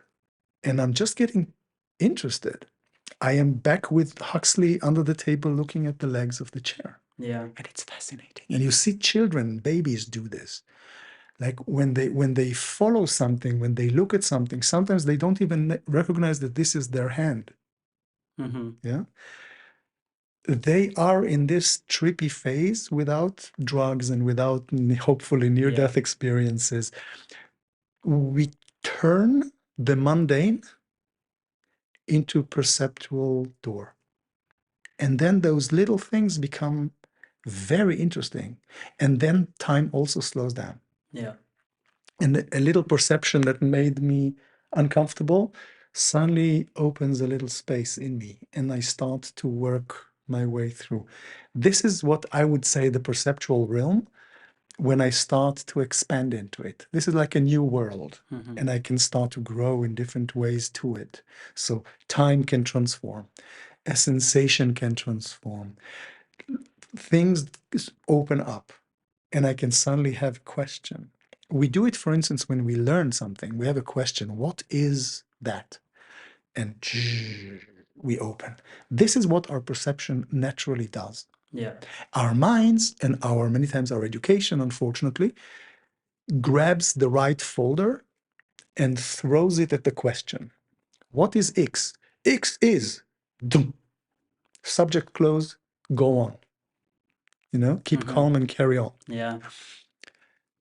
And I'm just getting interested. I am back with Huxley under the table looking at the legs of the chair. Yeah. And it's fascinating. And you see children, babies do this. Like when they follow something, when they look at something, sometimes they don't even recognize that this is their hand. Mm-hmm. Yeah. They are in this trippy phase without drugs and without hopefully Yeah. near-death experiences. We turn the mundane into perceptual door. And then those little things become very interesting. And then time also slows down. Yeah. And a little perception that made me uncomfortable suddenly opens a little space in me, and I start to work my way through. This is what I would say the perceptual realm when I start to expand into it. This is like a new world, Mm-hmm. and I can start to grow in different ways to it. So time can transform, a sensation can transform, things open up, and I can suddenly have a question. We do it, for instance, when we learn something. We have a question: what is that? And we open. This is what our perception naturally does. Yeah. Our minds and many times our education, unfortunately, grabs the right folder and throws it at the question. What is X? X is dum. Subject closed, go on. Keep Mm-hmm. calm and carry on. Yeah.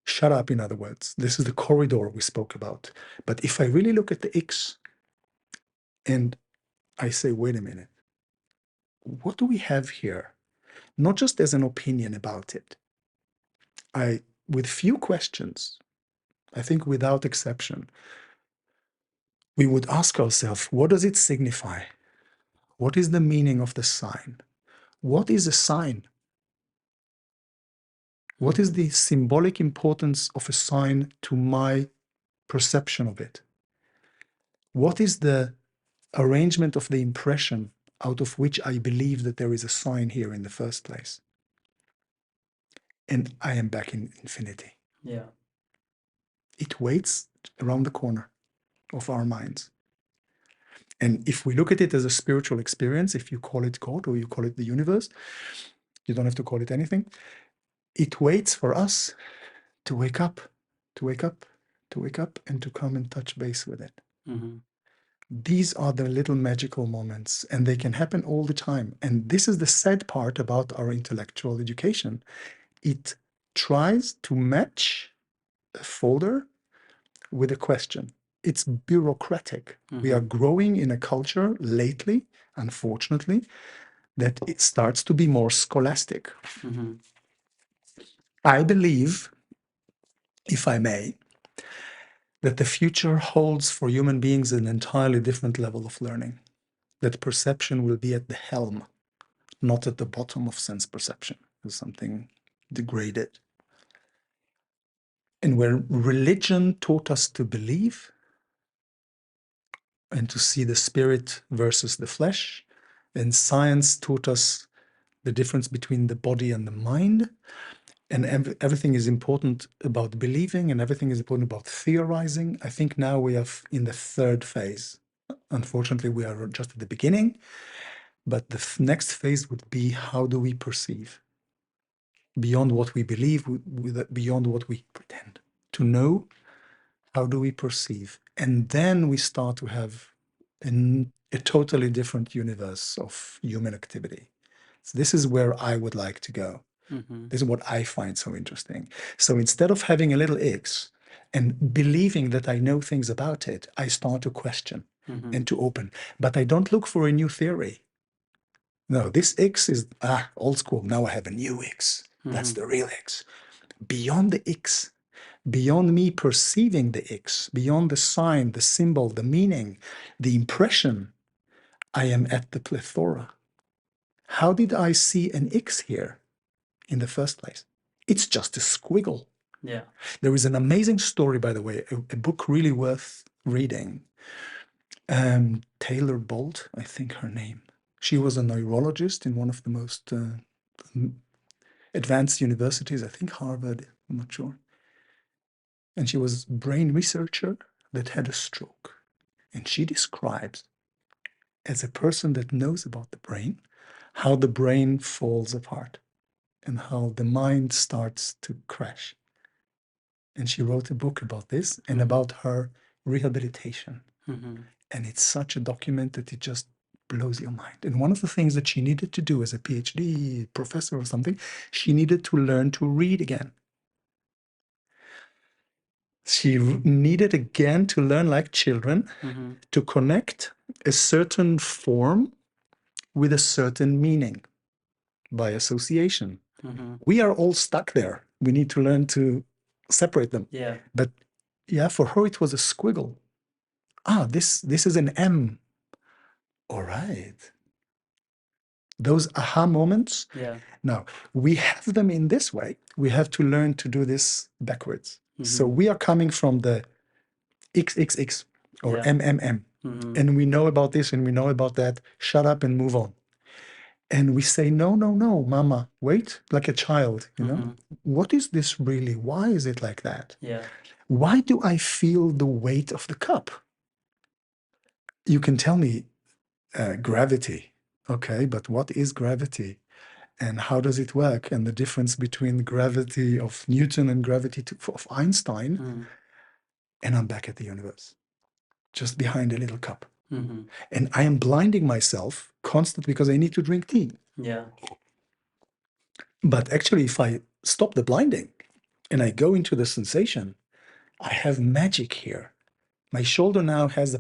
Shut up, in other words. This is the corridor we spoke about. But if I really look at the X and I say, wait a minute, what do we have here? Not just as an opinion about it. With few questions, I think without exception, we would ask ourselves, what does it signify? What is the meaning of the sign? What is a sign? What is the symbolic importance of a sign to my perception of it? What is the arrangement of the impression out of which I believe that there is a sign here in the first place? And I am back in infinity. Yeah. It waits around the corner of our minds. And if we look at it as a spiritual experience, if you call it God or you call it the universe, you don't have to call it anything. It waits for us to wake up, to wake up, to wake up, and to come and touch base with it. Mm-hmm. These are the little magical moments, and they can happen all the time. And this is the sad part about our intellectual education. It tries to match a folder with a question. It's bureaucratic. We are growing in a culture lately, unfortunately, that it starts to be more scholastic. Mm-hmm. I believe, if I may, that the future holds for human beings an entirely different level of learning. That perception will be at the helm, not at the bottom of sense perception, as something degraded. And where religion taught us to believe and to see the spirit versus the flesh, and science taught us the difference between the body and the mind, and everything is important about believing and everything is important about theorizing. I think now we are in the third phase. Unfortunately, we are just at the beginning, but the next phase would be, how do we perceive? Beyond what we believe, beyond what we pretend. To know, how do we perceive? And then we start to have a totally different universe of human activity. So this is where I would like to go. Mm-hmm. This is what I find so interesting. So instead of having a little X and believing that I know things about it, I start to question and to open. But I don't look for a new theory. No, this X is old school. Now I have a new X. That's the real X. Beyond the X, beyond me perceiving the X, beyond the sign, the symbol, the meaning, the impression, I am at the plethora. How did I see an X here in the first place? It's just a squiggle. Yeah. There is an amazing story, by the way, a book really worth reading. Taylor Bolt, I think her name. She was a neurologist in one of the most advanced universities, I think Harvard, I'm not sure. And she was a brain researcher that had a stroke. And she describes, as a person that knows about the brain, how the brain falls apart and how the mind starts to crash. And she wrote a book about this and about her rehabilitation. And it's such a document that it just blows your mind. And one of the things that she needed to do as a PhD professor or something, she needed to learn to read again. She needed again to learn, like children, to connect a certain form with a certain meaning by association. We are all stuck there. We need to learn to separate them. Yeah. But yeah, for her, it was a squiggle. This is an M. All right. Those aha moments. Yeah. Now, we have them in this way. We have to learn to do this backwards. So we are coming from the XXX or MMM. And we know about this and we know about that. Shut up and move on. And we say, no, no, no, mama, wait, like a child, you know? What is this really? Why is it like that? Yeah. Why do I feel the weight of the cup? You can tell me gravity. Okay, but what is gravity? And how does it work? And the difference between gravity of Newton and gravity of Einstein. And I'm back at the universe, just behind a little cup. And I am blinding myself constantly because I need to drink tea. Yeah. But actually, if I stop the blinding and I go into the sensation, I have magic here. My shoulder now has a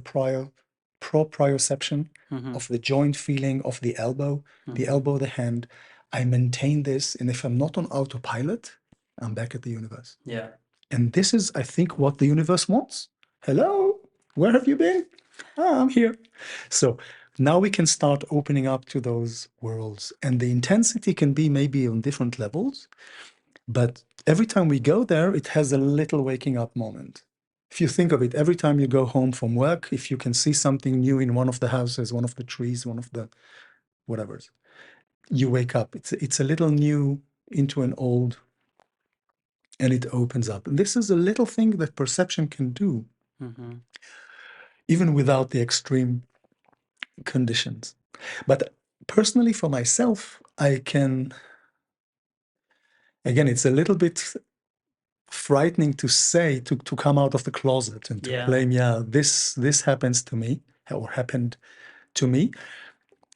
proprioception of the joint feeling of the elbow, the hand. I maintain this, and if I'm not on autopilot, I'm back at the universe. Yeah. And this is, I think, what the universe wants. Hello, where have you been? I'm here. So now we can start opening up to those worlds, and the intensity can be maybe on different levels. But every time we go there, it has a little waking up moment. If you think of it, every time you go home from work, if you can see something new in one of the houses, one of the trees, one of the whatever, you wake up. It's a little new into an old, and it opens up. And this is a little thing that perception can do, Mm-hmm. even without the extreme conditions. But personally, for myself, I can, again, it's a little bit frightening to say, to come out of the closet and to Yeah. claim, yeah, this happens to me or happened to me.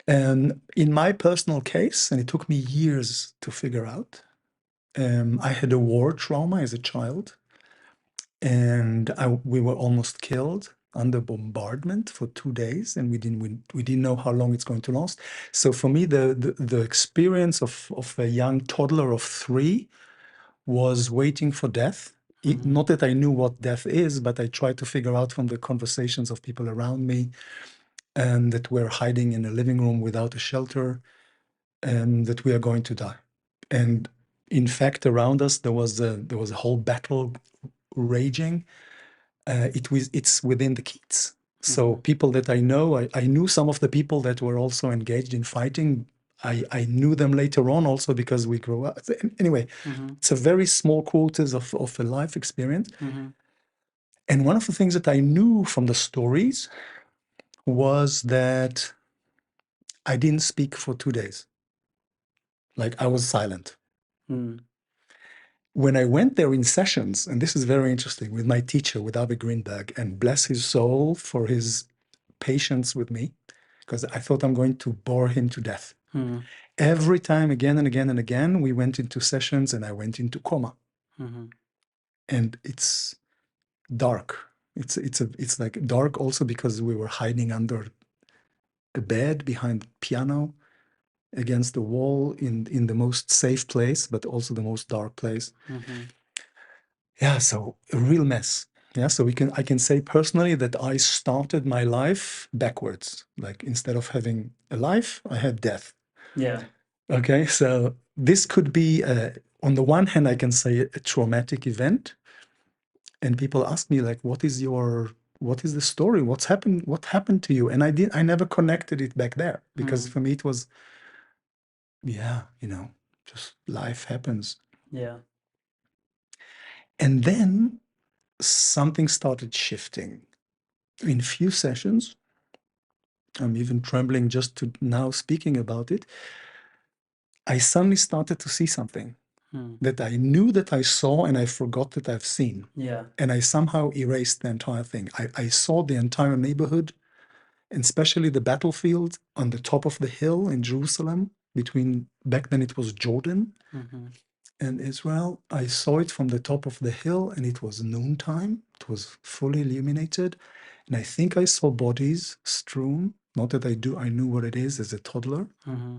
And in my personal case, and it took me years to figure out, I had a war trauma as a child, and we were almost killed under bombardment for 2 days, and we didn't know how long it's going to last. So for me, the experience of a young toddler of 3 was waiting for death. Mm-hmm. Not that I knew what death is, but I tried to figure out from the conversations of people around me, and that we're hiding in a living room without a shelter, and that we are going to die. And in fact, around us there was a whole battle raging. It's within the kids. So Mm-hmm. people that I know, I knew some of the people that were also engaged in fighting. I knew them later on also because we grew up. Anyway, Mm-hmm. it's a very small quarters of a life experience. Mm-hmm. And one of the things that I knew from the stories was that I didn't speak for 2 days. Like I was silent. Mm. When I went there in sessions, and this is very interesting, with my teacher, with Avi Greenberg, and bless his soul for his patience with me, because I thought I'm going to bore him to death. Mm. Every time, again and again and again, we went into sessions and I went into coma. Mm-hmm. And it's dark. It's like dark also because we were hiding under a bed behind the piano against the wall in the most safe place, but also the most dark place. Mm-hmm. Yeah, so a real mess. Yeah, so I can say personally that I started my life backwards. Like instead of having a life, I had death. Yeah. Okay, so this could be on the one hand, I can say a traumatic event, and people ask me like, what is the story? What's happened? What happened to you? And I never connected it back there because Mm. for me it was, yeah, just life happens. Yeah. And then something started shifting. In few sessions, I'm even trembling just to now speaking about it, I suddenly started to see something Mm. that I knew that I saw and I forgot that I've seen. Yeah. And I somehow erased the entire thing. I saw the entire neighborhood, and especially the battlefield on the top of the hill in Jerusalem, between back then it was Jordan Mm-hmm. and Israel. I saw it from the top of the hill, and it was noontime. It was fully illuminated. And I think I saw bodies strewn. Not that I knew what it is as a toddler. Mm-hmm.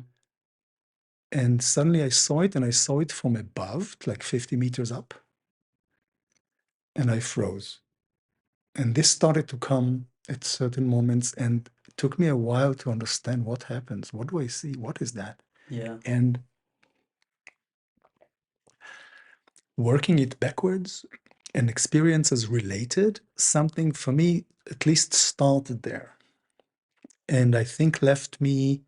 And suddenly I saw it, and I saw it from above, like 50 meters up. And I froze. And this started to come at certain moments, and it took me a while to understand what happens. What do I see? What is that? Yeah. And working it backwards and experiences related, something for me at least started there. And I think left me,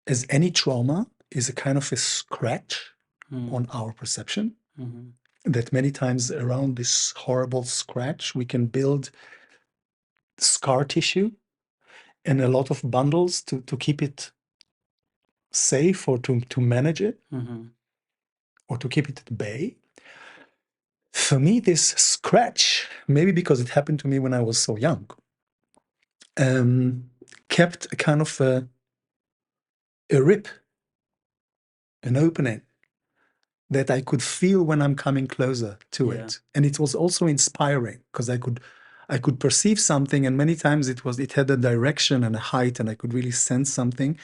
as any trauma is a kind of a scratch Mm. on our perception, Mm-hmm. that many times around this horrible scratch, we can build scar tissue and a lot of bundles to keep it safe or to manage it Mm-hmm. or to keep it at bay. For me, this scratch, maybe because it happened to me when I was so young, um, kept a kind of a rip, an opening that I could feel when I'm coming closer to Yeah. it. And it was also inspiring because I could perceive something, and many times it had a direction and a height, and I could really sense something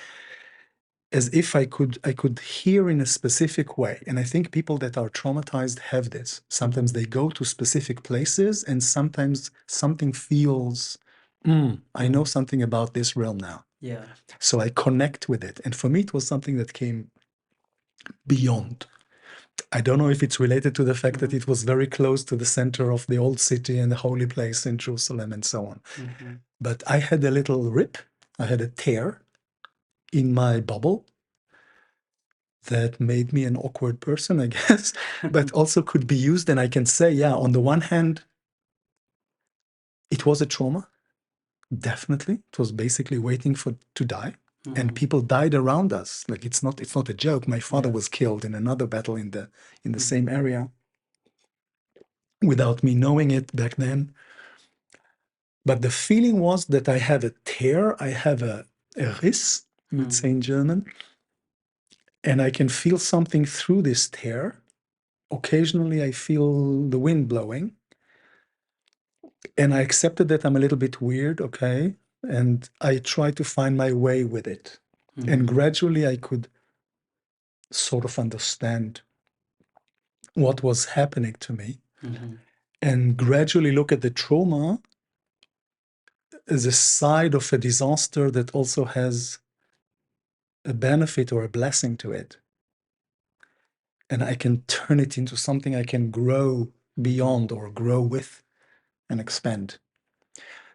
as if I could hear in a specific way. And I think people that are traumatized have this. Sometimes Mm-hmm. they go to specific places, and sometimes something feels, I know Mm. something about this realm now. Yeah. So I connect with it. And for me, it was something that came beyond. I don't know if it's related to the fact that Mhm. it was very close to the center of the old city and the holy place in Jerusalem and so on. Mhm. But I had a little rip, I had a tear in my bubble that made me an awkward person, I guess, but also could be used. And I can say, yeah, on the one hand, it was a trauma. Definitely. It was basically waiting for to die. And Mhm. people died around us. Like it's not a joke. My father Yeah. was killed in another battle in the same Mhm. area without me knowing it back then. But the feeling was that I have a tear, I have a riss, you would say Mhm. in German, and I can feel something through this tear. Occasionally, I feel the wind blowing, and I accepted that I'm a little bit weird, okay, and I try to find my way with it. And Mhm. gradually, I could sort of understand what was happening to me, Mhm. and gradually look at the trauma as a side of a disaster that also has a benefit or a blessing to it. And I can turn it into something I can grow Mhm. beyond or grow with and expand.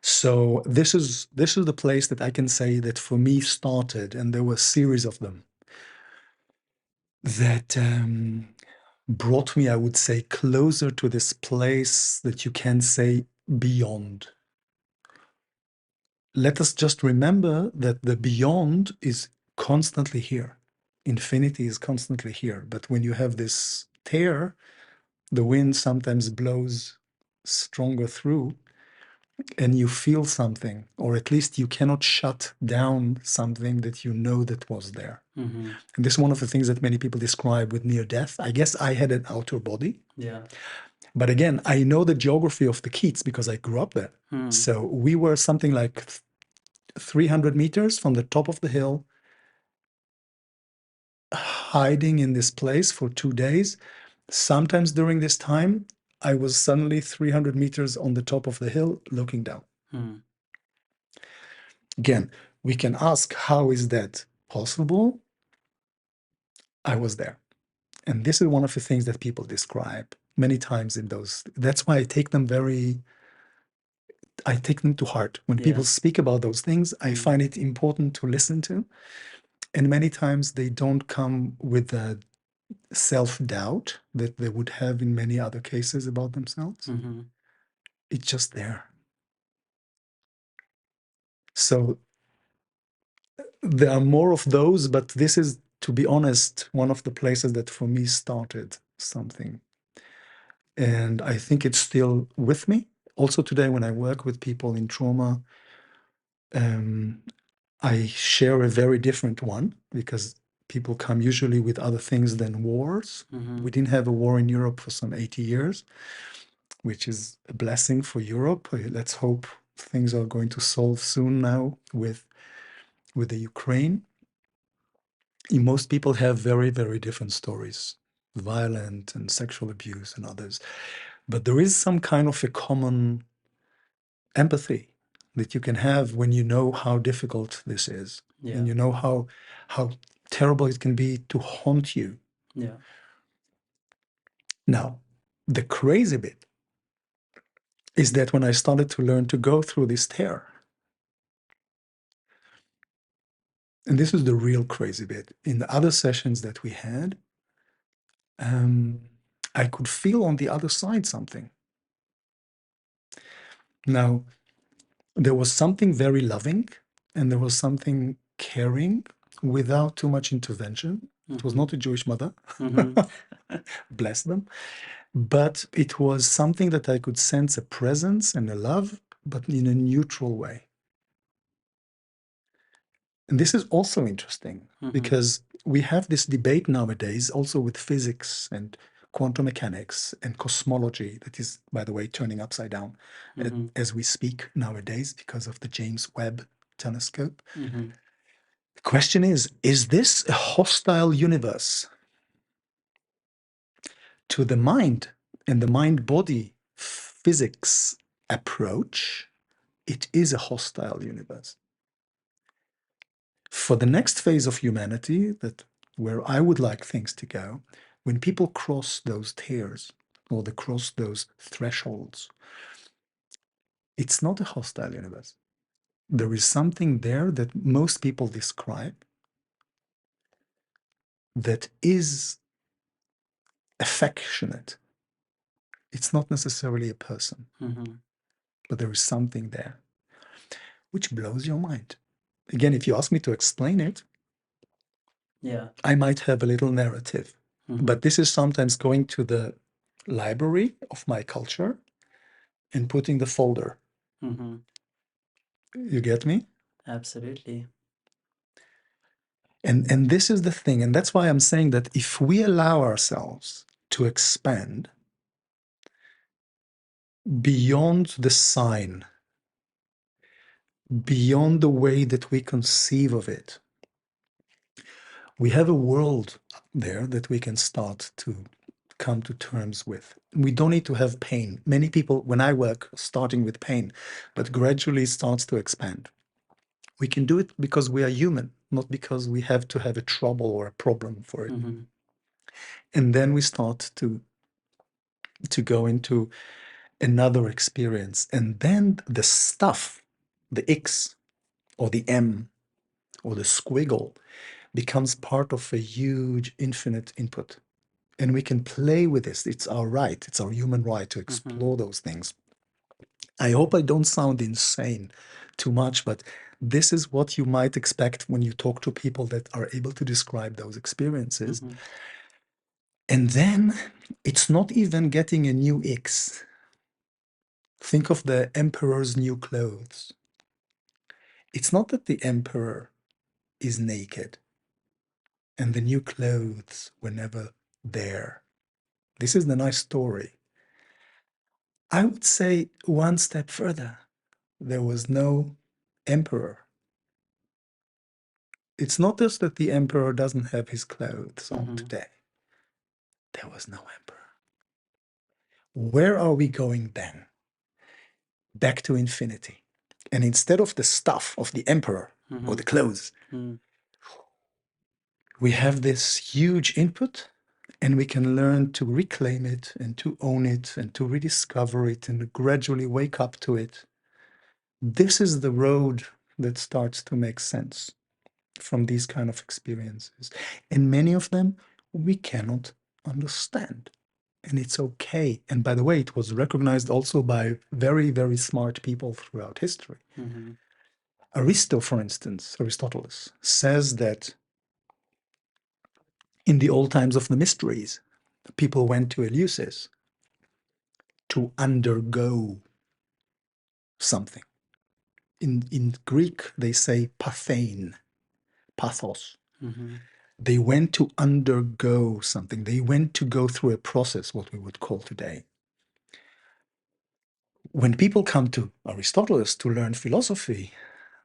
So this is the place that I can say that for me started, and there were a series of them that brought me, I would say, closer to this place that you can say beyond. Let us just remember that the beyond is constantly here. Infinity is constantly here. But when you have this tear, the wind sometimes blows stronger through and you feel something, or at least you cannot shut down something that you know that was there. Mhm. And this is one of the things that many people describe with near death. I guess I had an outer body, Yeah. but again, I know the geography of the Keats because I grew up there. Mhm. So we were something like 300 meters from the top of the hill, hiding in this place for 2 days. Sometimes during this time, I was suddenly 300 meters on the top of the hill looking down. Mhm. Again, we can ask, how is that possible? I was there. And this is one of the things that people describe many times in those. That's why I take them to heart. When people Yeah. speak about those things, I Mhm. find it important to listen to. And many times they don't come with a self-doubt that they would have in many other cases about themselves. Mhm. It's just there. So there are more of those, but this is, to be honest, one of the places that for me started something. And I think it's still with me. Also today, when I work with people in trauma, um, I share a very different one because people come usually with other things than wars. We Mhm. didn't have a war in Europe for some 80 years, which is a blessing for Europe. Let's hope things are going to solve soon now with the Ukraine. Most people have very, very different stories, violent and sexual abuse and others. But there is some kind of a common empathy that you can have when you know how difficult this is and Yeah. you know how terrible it can be to haunt you. Yeah. Now, the crazy bit is that when I started to learn to go through this tear, and this is the real crazy bit, in the other sessions that we had, um, I could feel on the other side something. Now, there was something very loving and there was something caring without too much intervention. It was Mhm. not a Jewish mother, Mhm. bless them, but it was something that I could sense a presence and a love, but in a neutral way. And this is also interesting Mhm. because we have this debate nowadays also with physics and quantum mechanics and cosmology that is, by the way, turning upside down Mhm. as we speak nowadays because of the James Webb telescope. Mhm. The question is this a hostile universe? To the mind and the mind body physics approach, it is a hostile universe. For the next phase of humanity, that where I would like things to go, When people cross those tears or they cross those thresholds, it's not a hostile universe. There is something there that most people describe that is affectionate. It's not necessarily a person, but there is something there which blows your mind. Again, if you ask me to explain it, Yeah. I might have a little narrative. But this is sometimes going to the library of my culture and putting the folder. You get me? Absolutely. And this is the thing. And that's why I'm saying that if we allow ourselves to expand beyond the sign, beyond the way that we conceive of it, we have a world there that we can start to come to terms with. We don't need to have pain. Many people, when I work, starting with pain, but gradually starts to expand. We can do it because we are human, not because we have to have a trouble or a problem for it. And then we start to go into another experience. And then the stuff, the X or the M or the squiggle, becomes part of a huge infinite input. And we can play with this. It's our right. It's our human right to explore those things. I hope I don't sound insane too much, but this is what you might expect when you talk to people that are able to describe those experiences. And then it's not even getting a new X. Think of the emperor's new clothes. It's not that the emperor is naked and the new clothes were never there. This is the nice story. I would say one step further. There was no emperor. It's not just that the emperor doesn't have his clothes on today. There was no emperor. Where are we going then? Back to infinity. And instead of the stuff of the emperor or the clothes, we have this huge input and we can learn to reclaim it and to own it and to rediscover it and gradually wake up to it. This is the road that starts to make sense from these kind of experiences. And many of them we cannot understand. And it's okay. And by the way, it was recognized also by very, very smart people throughout history. Aristo, for instance, Aristotle, says that in the old times of the mysteries, people went to Eleusis to undergo something. In Greek, they say pathein, pathos. They went to undergo something. They went to go through a process, what we would call today. When people come to Aristotle to learn philosophy,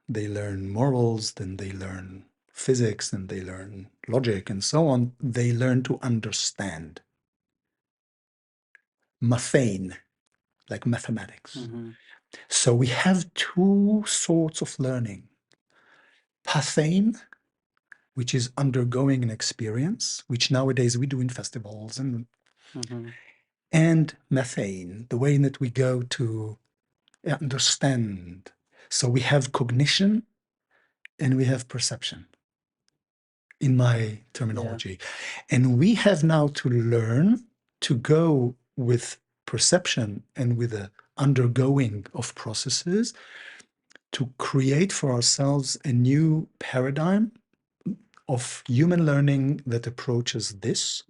they learn morals, then they learn physics, and they learn logic, and so on. They learn to understand. Mathane, like mathematics. So we have two sorts of learning. Pathane, which is undergoing an experience, which nowadays we do in festivals, and methane, the way that we go to understand. So we have cognition and we have perception, in my terminology. And we have now to learn to go with perception and with the undergoing of processes to create for ourselves a new paradigm of human learning that approaches this,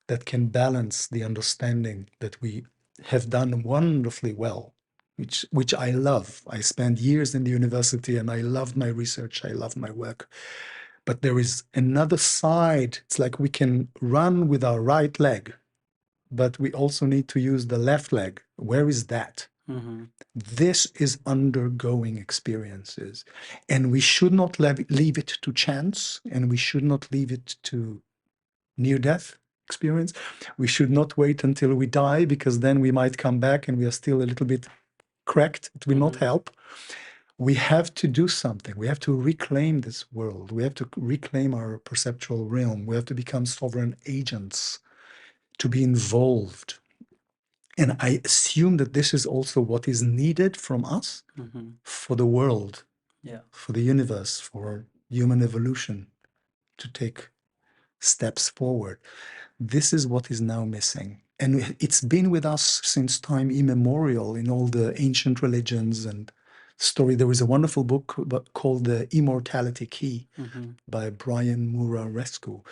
that can balance the understanding that we have done wonderfully well, which I love. I spent years in the university and I loved my research, I loved my work. But there is another side. It's like we can run with our right leg, but we also need to use the left leg. Where is that? This is undergoing experiences. And we should not leave it to chance, and we should not leave it to near-death experience. We should not wait until we die, because then we might come back and we are still a little bit cracked. It will not help. We have to do something. We have to reclaim this world. We have to reclaim our perceptual realm. We have to become sovereign agents, to be involved. And I assume that this is also what is needed from us Mm-hmm. for the world, Yeah. for the universe, for human evolution to take steps forward. This is what is now missing. And it's been with us since time immemorial in all the ancient religions and story. There is a wonderful book called The Immortality Key Mm-hmm. by Brian Murarescu.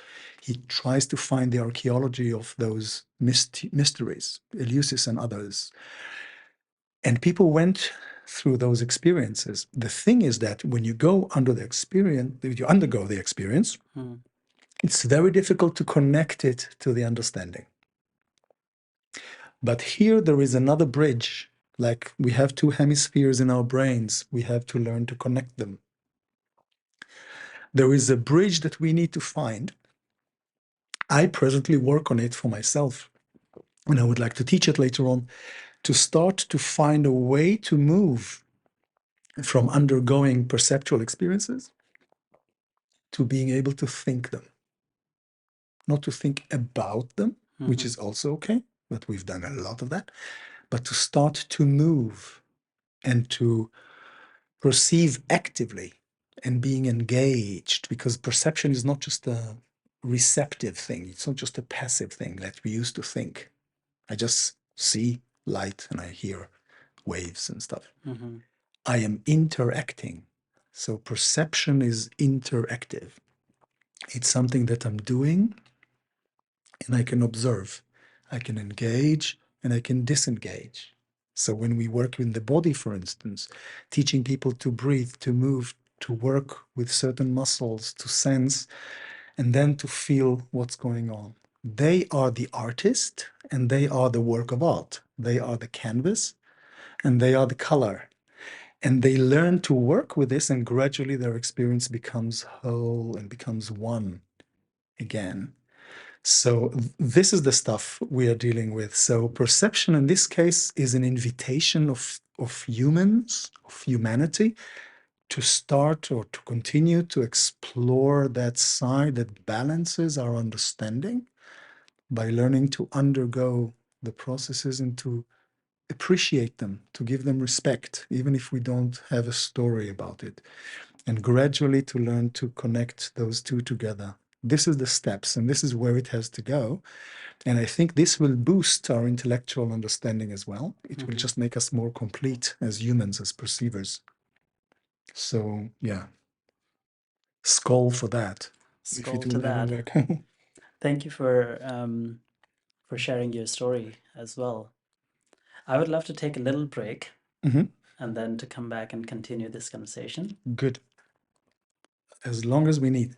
He tries to find the archaeology of those mysteries, Eleusis and others. And people went through those experiences. The thing is that when you go under the experience, if you undergo the experience, Mm. it's very difficult to connect it to the understanding. But here there is another bridge. Like we have two hemispheres in our brains, we have to learn to connect them. There is a bridge that we need to find. I presently work on it for myself, and I would like to teach it later on, to start to find a way to move from undergoing perceptual experiences to being able to think them. Not to think about them, which Mm-hmm. is also okay, but we've done a lot of that, but to start to move and to perceive actively and being engaged, because perception is not just a receptive thing. It's not just a passive thing that we used to think. I just see light and I hear waves and stuff. Mm-hmm. I am interacting. So perception is interactive. It's something that I'm doing and I can observe. I can engage and I can disengage. So when we work in the body, for instance, teaching people to breathe, to move, to work with certain muscles, to sense, and then to feel what's going on. They are the artist and they are the work of art. They are the canvas and they are the color. And they learn to work with this, and gradually their experience becomes whole and becomes one again. So this is the stuff we are dealing with. So perception in this case is an invitation of humans, of humanity, to start or to continue to explore that side that balances our understanding by learning to undergo the processes and to appreciate them, to give them respect, even if we don't have a story about it, and gradually to learn to connect those two together. This is the steps, and this is where it has to go. And I think this will boost our intellectual understanding as well. It will Mm-hmm. just make us more complete as humans, as perceivers. So, yeah, skull for that. If you Skull do to level that. work. Thank you for sharing your story as well. I would love to take a little break Mhm. and then to come back and continue this conversation. Good. As long as we need.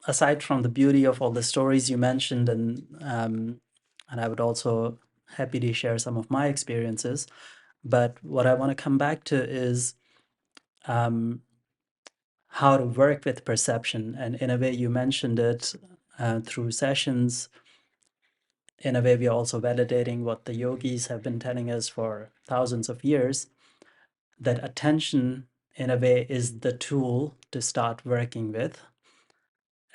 Aside from the beauty of all the stories you mentioned, and I would also happy to share some of my experiences. But what I want to come back to is um, how to work with perception, and in a way, you mentioned it through sessions. In a way, we are also validating what the yogis have been telling us for thousands of years, that attention, in a way, is the tool to start working with,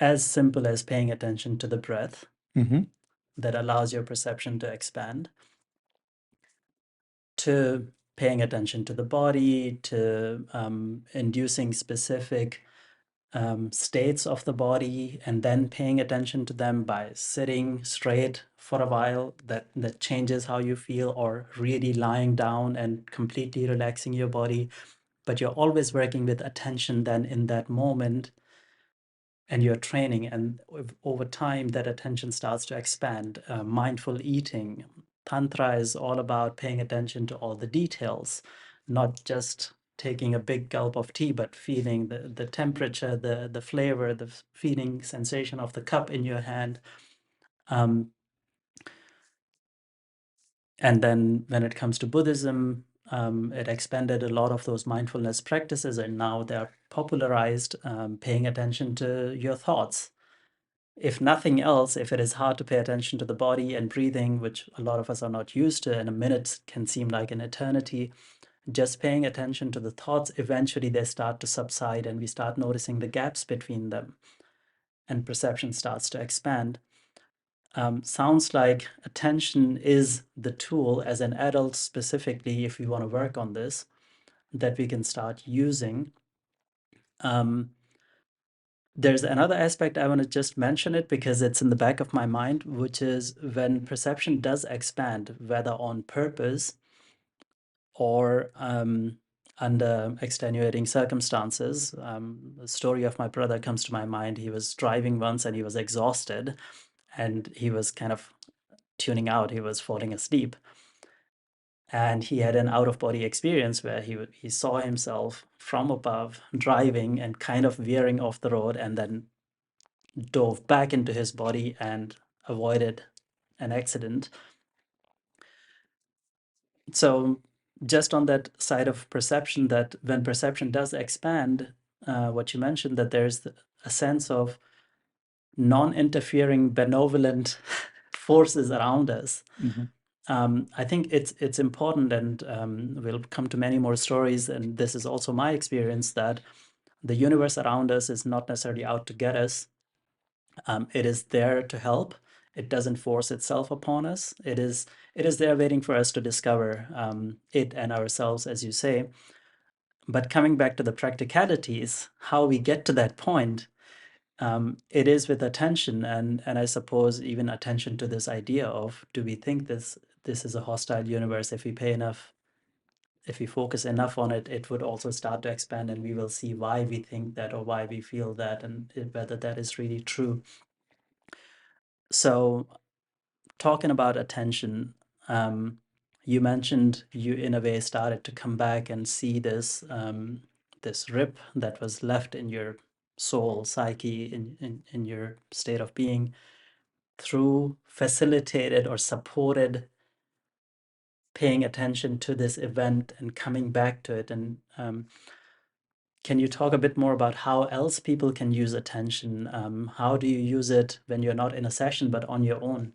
as simple as paying attention to the breath Mhm. that allows your perception to expand, to paying attention to the body, to inducing specific states of the body, and then paying attention to them by sitting straight for a while. That changes how you feel, or really lying down and completely relaxing your body. But you're always working with attention then in that moment, and you're training, and over time that attention starts to expand. Mindful eating, tantra is all about paying attention to all the details, not just taking a big gulp of tea, but feeling the temperature, the flavor, the feeling sensation of the cup in your hand. um, and then when it comes to Buddhism, it expanded a lot of those mindfulness practices, and now they're popularized, paying attention to your thoughts. If nothing else, if it is hard to pay attention to the body and breathing, which a lot of us are not used to, and a minute can seem like an eternity, just paying attention to the thoughts, eventually they start to subside and we start noticing the gaps between them and perception starts to expand. Sounds like attention is the tool as an adult, specifically, if we want to work on this, that we can start using. There's another aspect I want to just mention it because it's in the back of my mind, which is when perception does expand, whether on purpose or under extenuating circumstances. The story of my brother comes to my mind. He was driving once and he was exhausted and he was kind of tuning out, he was falling asleep. And he had an out of body experience where he saw himself from above driving and kind of veering off the road and then dove back into his body and avoided an accident. So just on that side of perception, that when perception does expand, what you mentioned, that there's a sense of non-interfering benevolent forces around us. I think it's important, and we'll come to many more stories, and this is also my experience, that the universe around us is not necessarily out to get us. It is there to help. It doesn't force itself upon us. It is there waiting for us to discover it and ourselves, as you say. But coming back to the practicalities, how we get to that point, it is with attention, and I suppose even attention to this idea of, do we think this is a hostile universe? If we pay enough, if we focus enough on it, it would also start to expand, and we will see why we think that or why we feel that, and whether that is really true. So, talking about attention, you mentioned you in a way started to come back and see this this rip that was left in your soul, psyche, in your state of being, through facilitated or supported paying attention to this event and coming back to it. And can you talk a bit more about how else people can use attention? How do you use it when you're not in a session but on your own?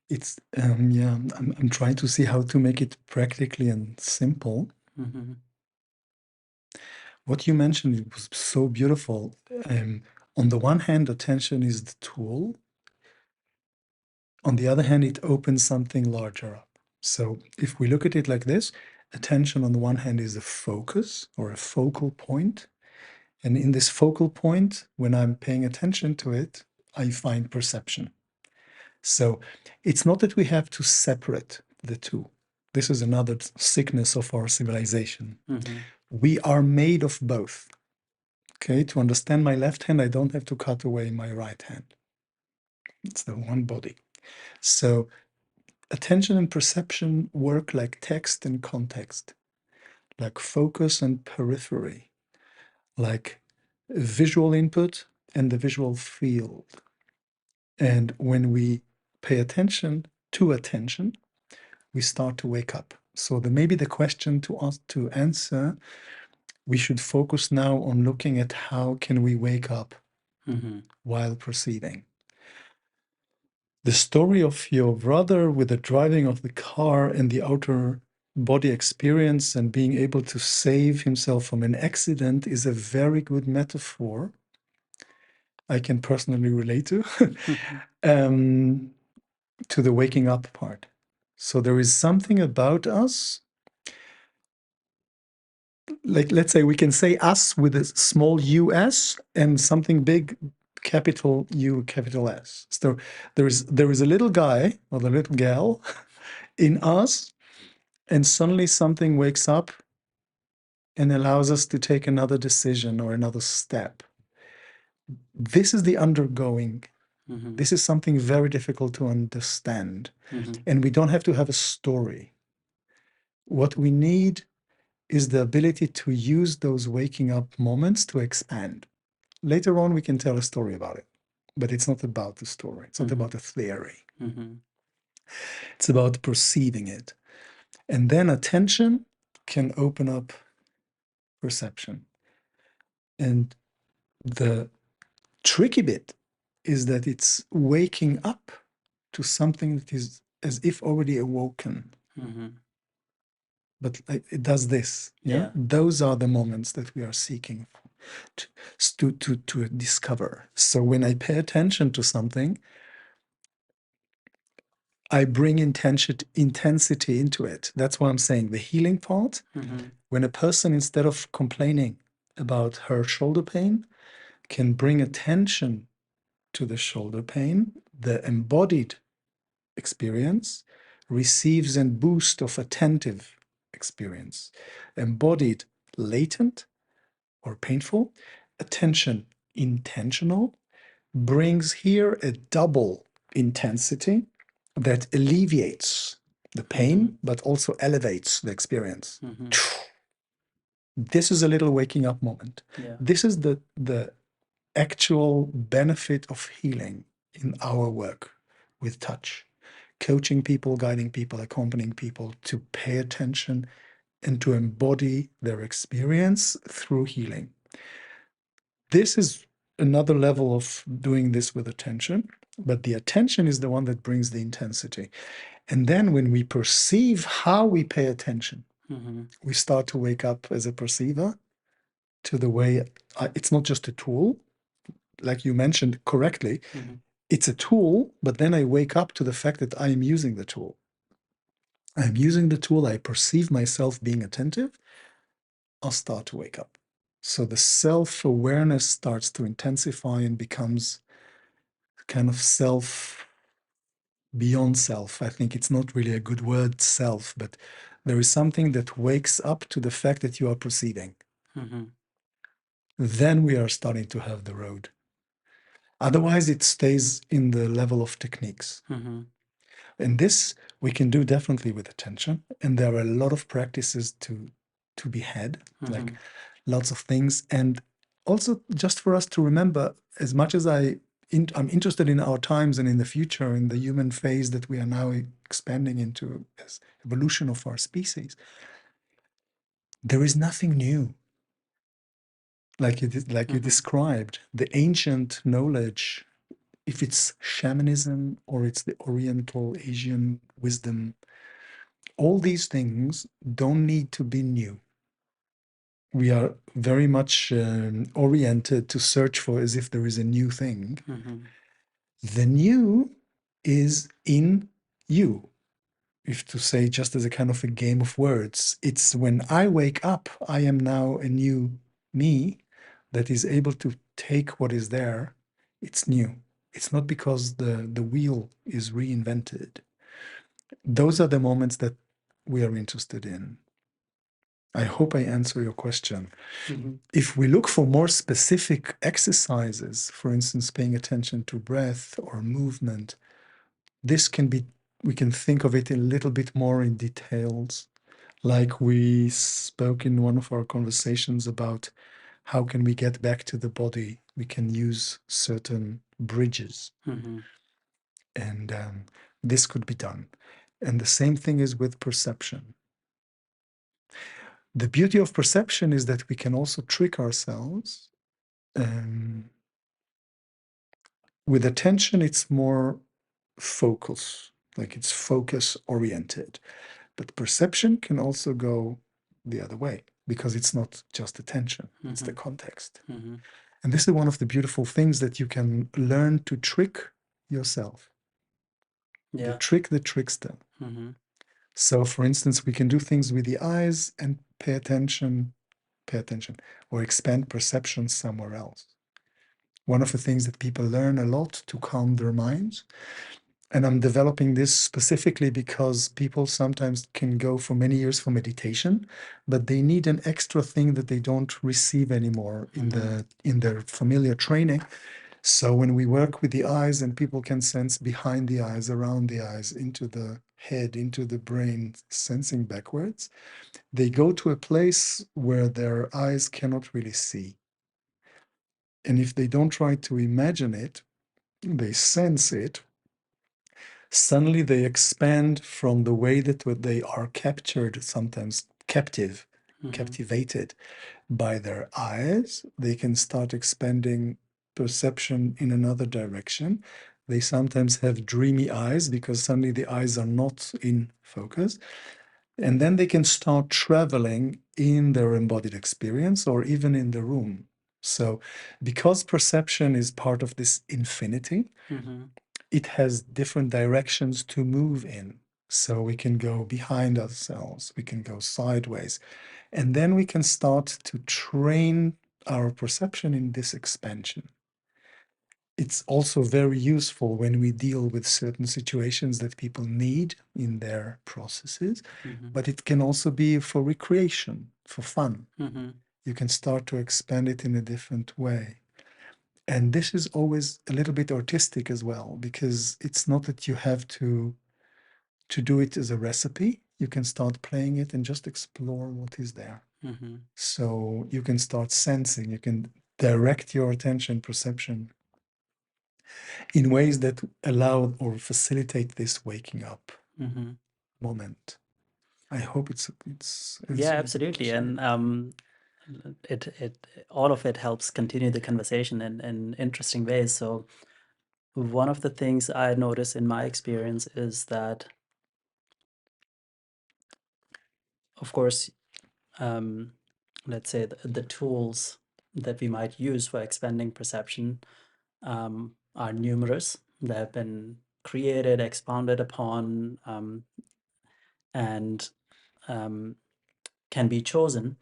It's yeah, I'm trying to see how to make it practically and simple. Mm-hmm. What you mentioned, it was so beautiful. On the one hand, attention is the tool. On the other hand, it opens something larger up. So if we look at it like this, attention on the one hand is a focus or a focal point. And in this focal point, when I'm paying attention to it, I find perception. So it's not that we have to separate the two. This is another sickness of our civilization. Mm-hmm. We are made of both. Okay, to understand my left hand, I don't have to cut away my right hand. It's the one body. So attention and perception work like text and context, like focus and periphery, like visual input and the visual field. And when we pay attention to attention, we start to wake up. So maybe the question to us to answer, we should focus now on looking at how can we wake up while perceiving. The story of your brother with the driving of the car and the outer body experience and being able to save himself from an accident is a very good metaphor I can personally relate to the waking up part. So there is something about us, like let's say we can say us with a small US and something big, capital U, capital S. So there is a little guy or the little gal in us, and suddenly something wakes up and allows us to take another decision or another step. This is the undergoing. Mm-hmm. This is something very difficult to understand. Mm-hmm. And we don't have to have a story. What we need is the ability to use those waking up moments to expand. Later on, we can tell a story about it, but it's not about the story. It's not about a theory. It's about perceiving it. And then attention can open up perception. And the tricky bit is that it's waking up to something that is as if already awoken, Mm-hmm. but it does this. Yeah. Those are the moments that we are seeking to discover. So when I pay attention to something, I bring intensity into it. That's what I'm saying. The healing part, Mm-hmm. when a person, instead of complaining about her shoulder pain, can bring attention to the shoulder pain, the embodied experience receives a boost of attentive experience. Embodied, latent or painful, attention, intentional, brings here a double intensity that alleviates the Mm-hmm. pain, but also elevates the experience. Mm-hmm. This is a little waking up moment. Yeah. This is the actual benefit of healing in our work with touch, coaching people, guiding people, accompanying people to pay attention and to embody their experience through healing. This is another level of doing this with attention, but the attention is the one that brings the intensity. And then when we perceive how we pay attention, Mm-hmm. we start to wake up as a perceiver to the way it's not just a tool, like you mentioned correctly. Mm-hmm. It's a tool, but then I wake up to the fact that I am using the tool. I'm using the tool, I perceive myself being attentive, I'll start to wake up. So the self-awareness starts to intensify and becomes kind of self beyond self. I think it's not really a good word, self, but there is something that wakes up to the fact that you are perceiving. Mm-hmm. Then we are starting to have the road. Otherwise, it stays in the level of techniques. Mm-hmm. And this we can do definitely with attention. And there are a lot of practices to be had, like Mm-hmm. lots of things. And also just for us to remember, as much as I'm interested in our times and in the future, in the human phase that we are now expanding into as evolution of our species, there is nothing new. Like you Mm-hmm. described, the ancient knowledge, if it's shamanism or it's the Oriental Asian wisdom, all these things don't need to be new. We are very much oriented to search for as if there is a new thing. Mm-hmm. The new is in you. If to say just as a kind of a game of words, it's when I wake up, I am now a new me that is able to take what is there. It's new. It's not because the wheel is reinvented. Those are the moments that we are interested in. I hope I answer your question. Mm-hmm. If we look for more specific exercises, for instance, paying attention to breath or movement, this can be, we can think of it a little bit more in details. Like we spoke in one of our conversations about how can we get back to the body? We can use certain bridges, Mm-hmm. and this could be done. And the same thing is with perception. The beauty of perception is that we can also trick ourselves. Um, with attention, it's more focus, like it's focus oriented. But perception can also go the other way because it's not just attention, it's the Mm-hmm. context. Mm-hmm. And this is one of the beautiful things that you can learn to trick yourself. You Yeah. trick the trickster. Mm-hmm. So, for instance, we can do things with the eyes and pay attention, or expand perception somewhere else. One of the things that people learn a lot to calm their minds, and I'm developing this specifically because people sometimes can go for many years for meditation, but they need an extra thing that they don't receive anymore Mm-hmm. in their familiar training. So when we work with the eyes and people can sense behind the eyes, around the eyes, into the head, into the brain, sensing backwards, they go to a place where their eyes cannot really see. And if they don't try to imagine it, they sense it, suddenly they expand from the way that they are captured, sometimes Mm-hmm. captivated by their eyes. They can start expanding perception in another direction. They sometimes have dreamy eyes because suddenly the eyes are not in focus. And then they can start traveling in their embodied experience or even in the room. So, because perception is part of this infinity, Mm-hmm. it has different directions to move in. So, we can go behind ourselves, we can go sideways, and then we can start to train our perception in this expansion. It's also very useful when we deal with certain situations that people need in their processes, Mm-hmm. but it can also be for recreation, for fun. Mm-hmm. You can start to expand it in a different way. And this is always a little bit artistic as well, because it's not that you have to do it as a recipe. You can start playing it and just explore what is there. Mm-hmm. So you can start sensing, you can direct your attention, perception in ways that allow or facilitate this waking up Mm-hmm. moment. I hope it's Yeah, answering your absolutely. question. And it all of it helps continue the conversation in interesting ways. So one of the things I notice in my experience is that, of course, um, let's say the tools that we might use for expanding perception are numerous. They have been created, expounded upon, and um, can be chosen.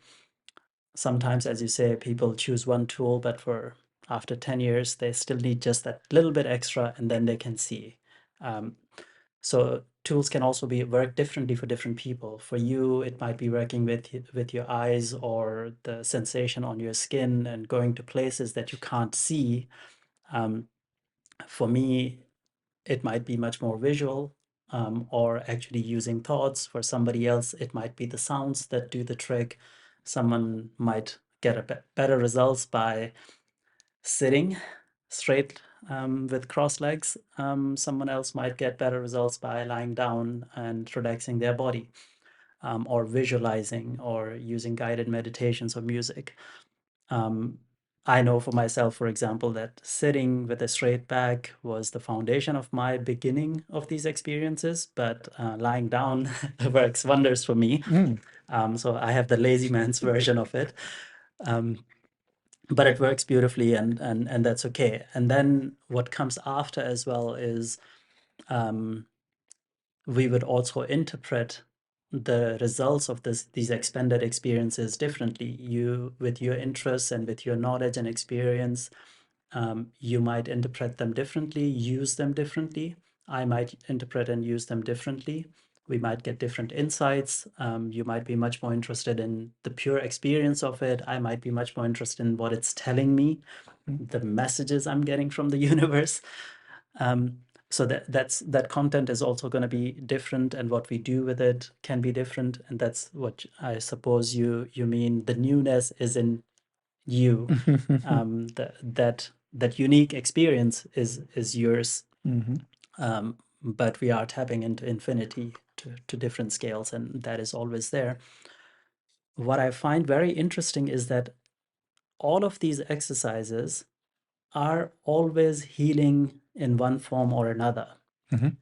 Sometimes, as you say, people choose one tool, but for after 10 years, they still need just that little bit extra, and then they can see. Um, so tools can also be work differently for different people. For you, it might be working with your eyes or the sensation on your skin and going to places that you can't see. Um, for me, it might be much more visual, or actually using thoughts. For somebody else, it might be the sounds that do the trick. Someone might get better results by sitting straight with crossed legs. Someone else might get better results by lying down and relaxing their body, or visualizing, or using guided meditations or music. Um, I know for myself, for example, that sitting with a straight back was the foundation of my beginning of these experiences, but lying down works wonders for me. Mm. So I have the lazy man's version of it. Um, but it works beautifully, and that's okay. And then what comes after as well is, um, we would also interpret the results of these expanded experiences differently. You, with your interests and with your knowledge and experience, you might interpret them differently, use them differently. I might interpret and use them differently. We might get different insights. You might be much more interested in the pure experience of it. I might be much more interested in what it's telling me, the messages I'm getting from the universe. So that content is also going to be different, and what we do with it can be different. And that's what I suppose you mean. The newness is in you. That unique experience is yours. Mhm. But we are tapping into infinity to different scales, and that is always there. What I find very interesting is that all of these exercises are always healing in one form or another. Mhm.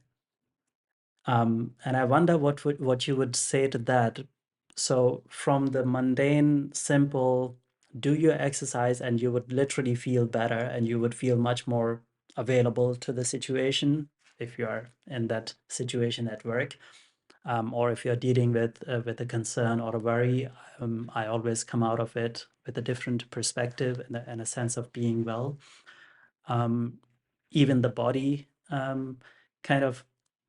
And I wonder what you would say to that. So from the mundane, simple, do your exercise and you would literally feel better, and you would feel much more available to the situation if you are in that situation at work, or if you're dealing with a concern or a worry. I always come out of it with a different perspective and a sense of being well. Um, Even the body kind of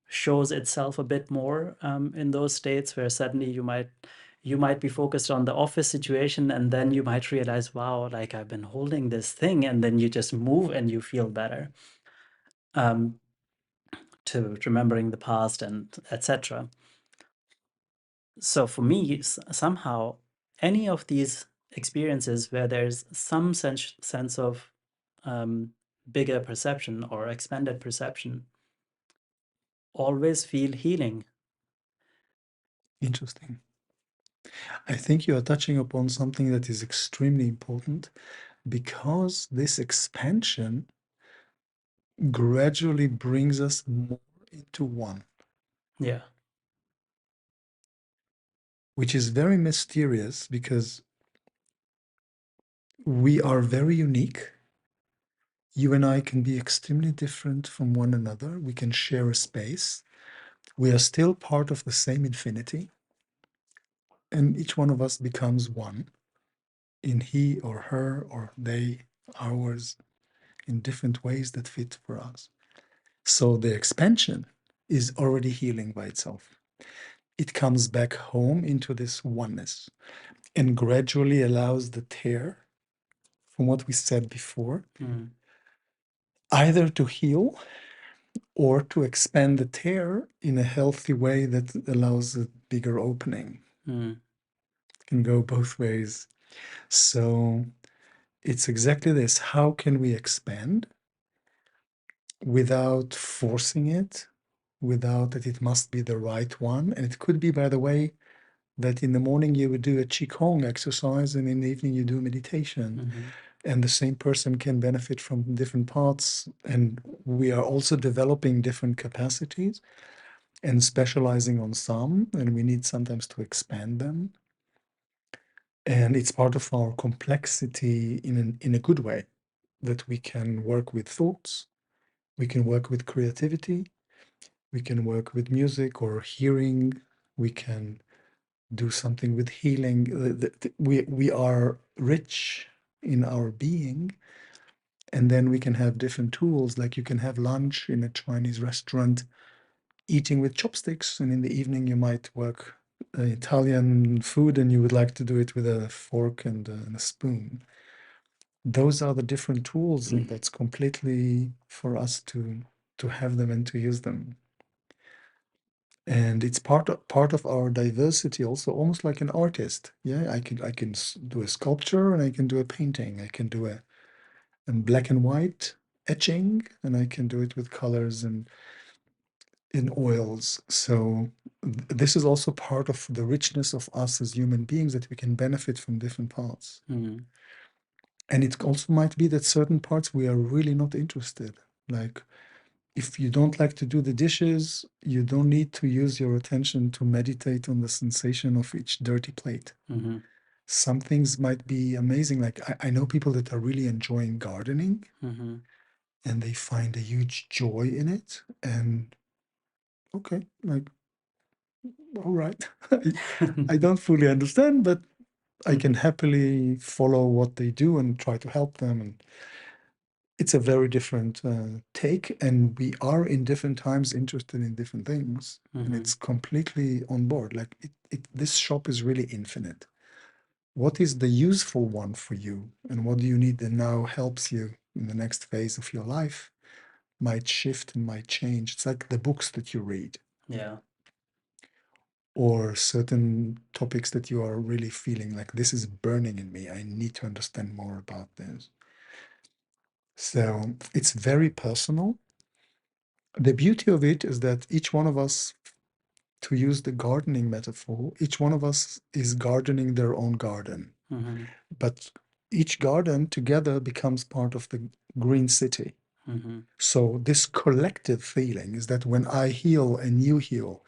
shows itself a bit more in those states where suddenly you might be focused on the office situation, and then you might realize, wow, like I've been holding this thing, and then you just move and you feel better, um, to remembering the past and etc. So for me, somehow, any of these experiences where there's some sense of um, bigger perception or expanded perception always feel healing. Interesting. I think you are touching upon something that is extremely important because this expansion gradually brings us more into one, Yeah. which is very mysterious because we are very unique. You and I can be extremely different from one another. We can share a space. We are still part of the same infinity, and each one of us becomes one in he or her or they, ours, in different ways that fit for us. So the expansion is already healing by itself. It comes back home into this oneness and gradually allows the tear, from what we said before, Mm. either to heal or to expand the tear in a healthy way that allows a bigger opening. Mm. It can go both ways. So it's exactly this. How can we expand without forcing it, without that it must be the right one? And it could be, by the way, that in the morning you would do a Qigong exercise and in the evening you do meditation. Mm-hmm. And the same person can benefit from different parts. And we are also developing different capacities and specializing on some, and we need sometimes to expand them. And it's part of our complexity in a good way that we can work with thoughts, we can work with creativity, we can work with music or hearing, we can do something with healing. We are rich in our being, and then we can have different tools. Like you can have lunch in a Chinese restaurant eating with chopsticks, and in the evening you might work Italian food and you would like to do it with a fork and a spoon. Those are the different tools, and that's completely for us to have them and to use them. And it's part of our diversity also, almost like an artist. Yeah, I can do a sculpture and I can do a painting. I can do a black and white etching, and I can do it with colors and in oils. So this is also part of the richness of us as human beings, that we can benefit from different parts. Mm. And it also might be that certain parts we are really not interested. Like if you don't like to do the dishes, you don't need to use your attention to meditate on the sensation of each dirty plate. Mm-hmm. Some things might be amazing. Like I know people that are really enjoying gardening Mm-hmm. and they find a huge joy in it. And okay, like, all right. I don't fully understand, but I can Mm-hmm. happily follow what they do and try to help them. And it's a very different take. And we are in different times interested in different things. And Mm-hmm. it's completely on board. Like this shop is really infinite. What is the useful one for you? And what do you need that now helps you in the next phase of your life? Might shift and might change. It's like the books that you read, Yeah. or certain topics that you are really feeling like this is burning in me. I need to understand more about this. So it's very personal. The beauty of it is that each one of us, to use the gardening metaphor, each one of us is gardening their own garden. Mm-hmm. But each garden together becomes part of the green city. Mm-hmm. So this collective feeling is that when I heal and you heal,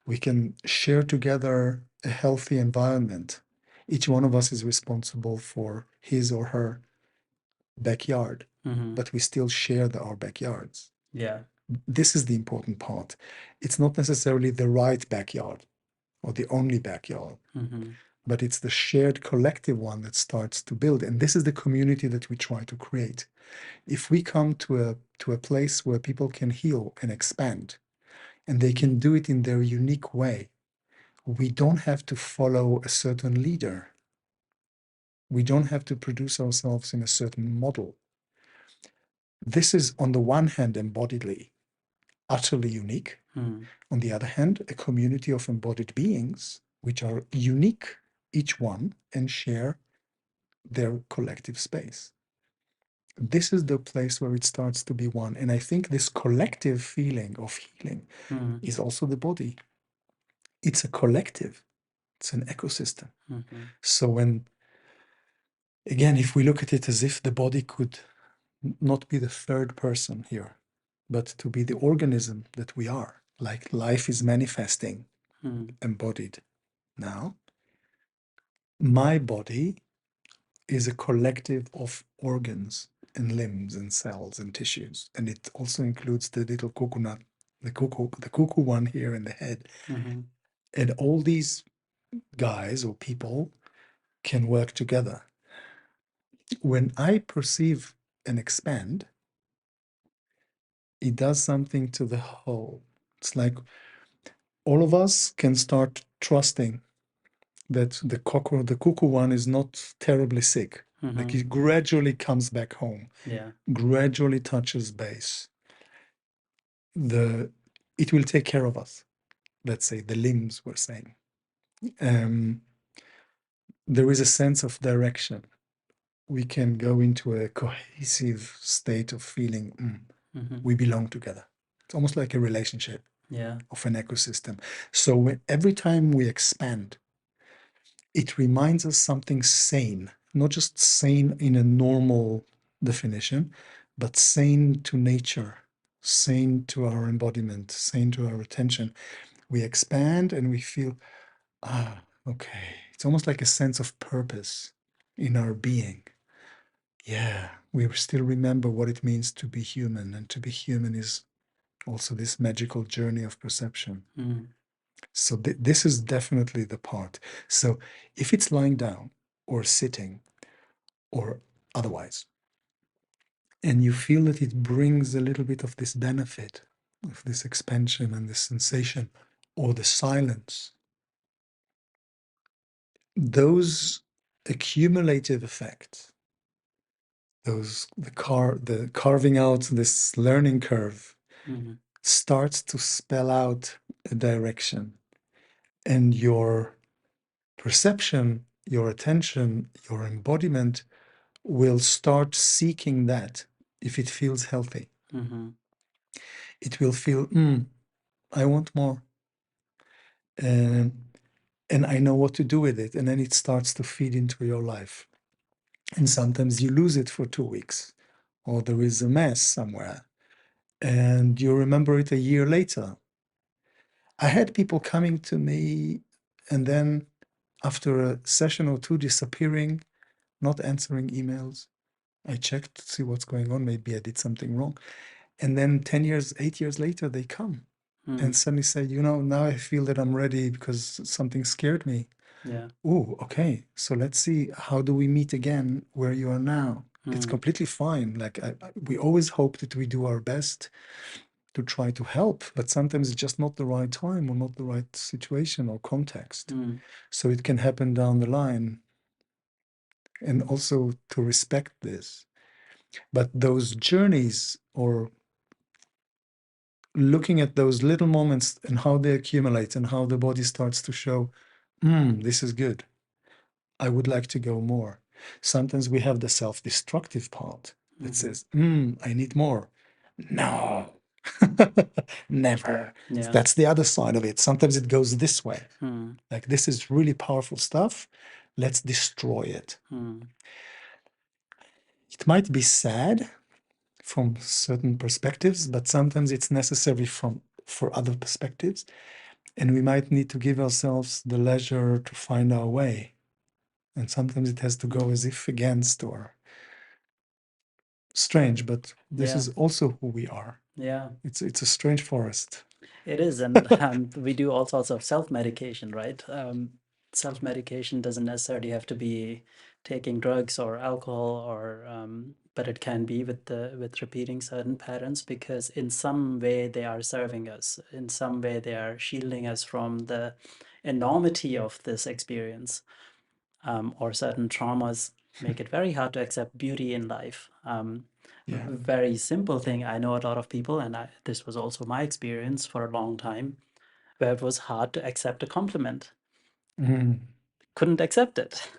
we can share together a healthy environment. Each one of us is responsible for his or her backyard, Mm-hmm. but we still share our backyards. Yeah. This is the important part. It's not necessarily the right backyard or the only backyard, Mm-hmm. but it's the shared collective one that starts to build. And this is the community that we try to create. If we come to a place where people can heal and expand, and they can do it in their unique way, we don't have to follow a certain leader. We don't have to produce ourselves in a certain model. This is, on the one hand, embodiedly utterly unique. Mm. On the other hand, a community of embodied beings, which are unique, each one, and share their collective space. This is the place where it starts to be one. And I think this collective feeling of healing Mm. is also the body. It's a collective, it's an ecosystem. Mm-hmm. So, when, again, if we look at it as if the body could not be the third person here, but to be the organism that we are, like life is manifesting, Mm. embodied. Now, my body is a collective of organs and limbs and cells and tissues. And it also includes the little coconut, the cuckoo one here in the head. Mm-hmm. And all these guys or people can work together. When I perceive and expand, it does something to the whole. It's like all of us can start trusting that the cuckoo one is not terribly sick. Like Mm-hmm. it gradually comes back home, Yeah. gradually touches base. The it will take care of us. Let's say the limbs we're saying. Um, there is a sense of direction. We can go into a cohesive state of feeling Mm-hmm. we belong together. It's almost like a relationship Yeah. of an ecosystem. So every time we expand, it reminds us something sane, not just sane in a normal definition, but sane to nature, sane to our embodiment, sane to our attention. We expand and we feel, okay. It's almost like a sense of purpose in our being. Yeah, we still remember what it means to be human, and to be human is also this magical journey of perception. Mm. So this is definitely the part. So if it's lying down or sitting or otherwise, and you feel that it brings a little bit of this benefit, of this expansion and this sensation, or the silence, those accumulative effects, the carving out this learning curve Mm-hmm. starts to spell out a direction, and your perception, your attention, your embodiment will start seeking that. If it feels healthy, Mm-hmm. it will feel, I want more. And I know what to do with it. And then it starts to feed into your life. And sometimes you lose it for 2 weeks, or there is a mess somewhere, and you remember it a year later. I had people coming to me and then after a session or two disappearing, not answering emails. I checked to see what's going on. Maybe I did something wrong. And then 10 years, 8 years later, they come and Mm. suddenly say, now I feel that I'm ready because something scared me. Yeah. Oh, okay. So let's see, how do we meet again where you are now? It's Mm. completely fine. Like we always hope that we do our best to try to help, but sometimes it's just not the right time or not the right situation or context. Mm. So it can happen down the line. And also to respect this. But those journeys, or looking at those little moments and how they accumulate and how the body starts to show, this is good. I would like to go more. Sometimes we have the self-destructive part that Mm-hmm. says, I need more. No, never. Yeah. That's the other side of it. Sometimes it goes this way. Mm. Like, this is really powerful stuff. Let's destroy it. Mm. It might be sad from certain perspectives, but sometimes it's necessary for other perspectives. And we might need to give ourselves the leisure to find our way. And sometimes it has to go Mm. as if against, or strange, but this Yeah. is also who we are. Yeah. It's a strange forest. It is, and we do all sorts of self-medication, right? Self-medication doesn't necessarily have to be taking drugs or alcohol, or but it can be with repeating certain patterns, because in some way they are serving us. In some way they are shielding us from the enormity of this experience, or certain traumas make it very hard to accept beauty in life. Yeah. Very simple thing. I know a lot of people, and this was also my experience for a long time, where it was hard to accept a compliment. Mm. Couldn't accept it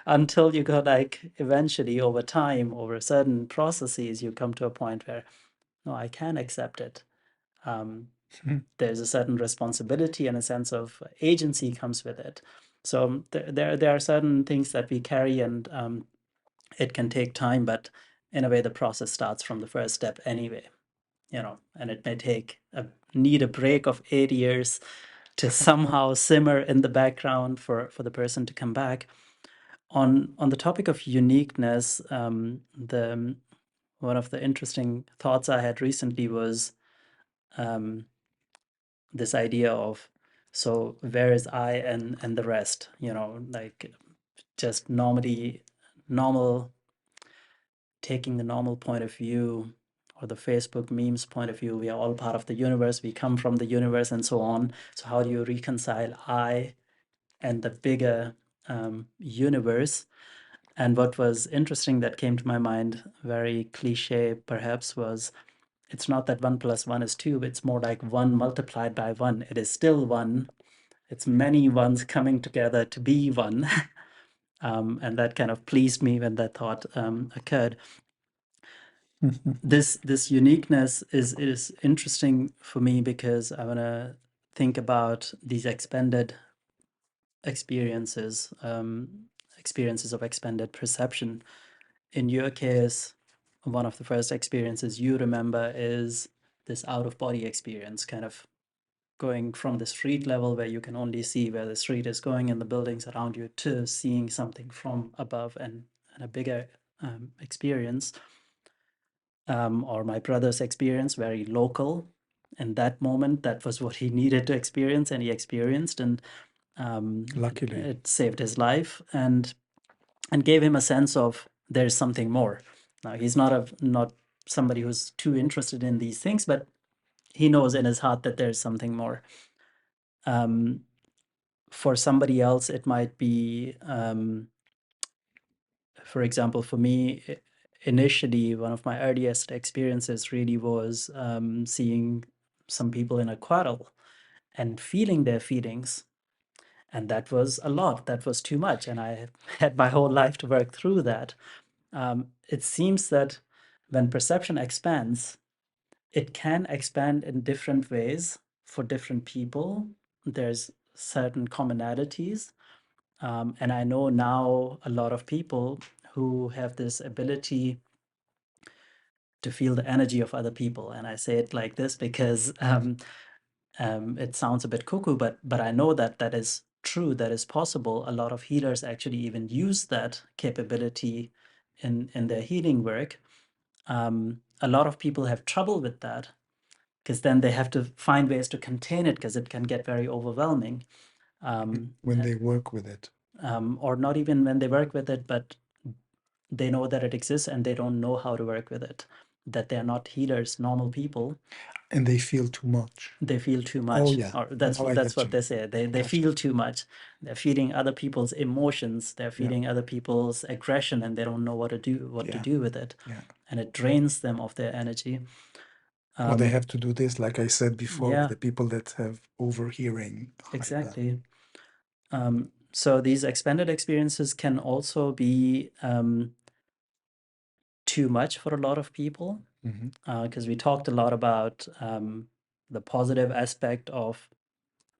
until you go, like, eventually over time, over certain processes, you come to a point where, no, I can accept it. Um, there's a certain responsibility and a sense of agency comes with it. So there are certain things that we carry, and it can take time, but in a way, the process starts from the first step anyway. and it may need a break of 8 years to somehow simmer in the background for the person to come back. On the topic of uniqueness, the one of the interesting thoughts I had recently was this idea of, so where is I and the rest? Like just normal, taking the normal point of view, or the Facebook memes point of view. We are all part of the universe. We come from the universe, and so on. So how do you reconcile I and the bigger universe? And what was interesting that came to my mind, very cliche perhaps, was it's not that 1 + 1 is 2. It's more like 1 multiplied by 1. It is still 1. It's many ones coming together to be 1. And that kind of pleased me when that thought occurred. This uniqueness is interesting for me because I want to think about these expanded experiences, experiences of expanded perception. In your case, one of the first experiences you remember is this out-of-body experience, kind of going from the street level where you can only see where the street is going and the buildings around you, to seeing something from above and a bigger experience. Or my brother's experience, very local. In that moment, that was what he needed to experience, and he experienced, and Luckily. it saved his life and gave him a sense of there's something more. Now he's not somebody who's too interested in these things, but he knows in his heart that there's something more. For somebody else, it might be, for example, for me, initially, one of my earliest experiences really was seeing some people in a quarrel and feeling their feelings. And that was a lot. That was too much. And I had my whole life to work through that. It seems that when perception expands, it can expand in different ways for different people. There's certain commonalities. And I know now a lot of people who have this ability to feel the energy of other people. And I say it like this because it sounds a bit cuckoo, but I know that that is true, that is possible. A lot of healers actually even use that capability in their healing work. A lot of people have trouble with that because then they have to find ways to contain it because it can get very overwhelming. When they work with it. Or not even when they work with it, but they know that it exists and they don't know how to work with it, that they're not healers, normal people. And they feel too much. They feel too Oh, much, yeah. or Now I that's get what you. they say. They Gotcha. feel too much. They're feeling other people's emotions. They're Yeah. feeling other people's aggression, and they don't know what to Yeah. do with it. Yeah. And it drains them of their energy. Or they have to do this, like I said before, with Yeah, the people that have overhearing hyper. exactly. So these expanded experiences can also be too much for a lot of people, because we talked a lot about the positive aspect of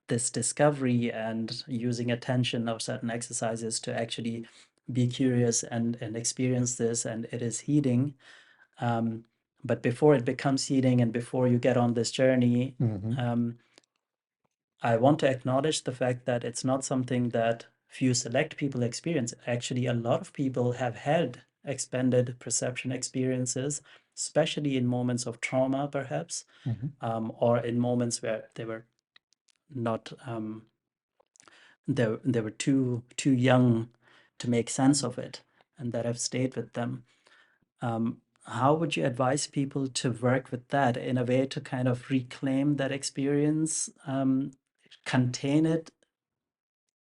this discovery and using attention of certain exercises to actually be curious and experience this, and it is healing. But before it becomes healing and before you get on this journey, I want to acknowledge the fact that it's not something that few select people experience. Actually, a lot of people have had expanded perception experiences, especially in moments of trauma, perhaps, or in moments where they were not they were too young to make sense of it, and that have stayed with them. How would you advise people to work with that in a way to kind of reclaim that experience, contain it,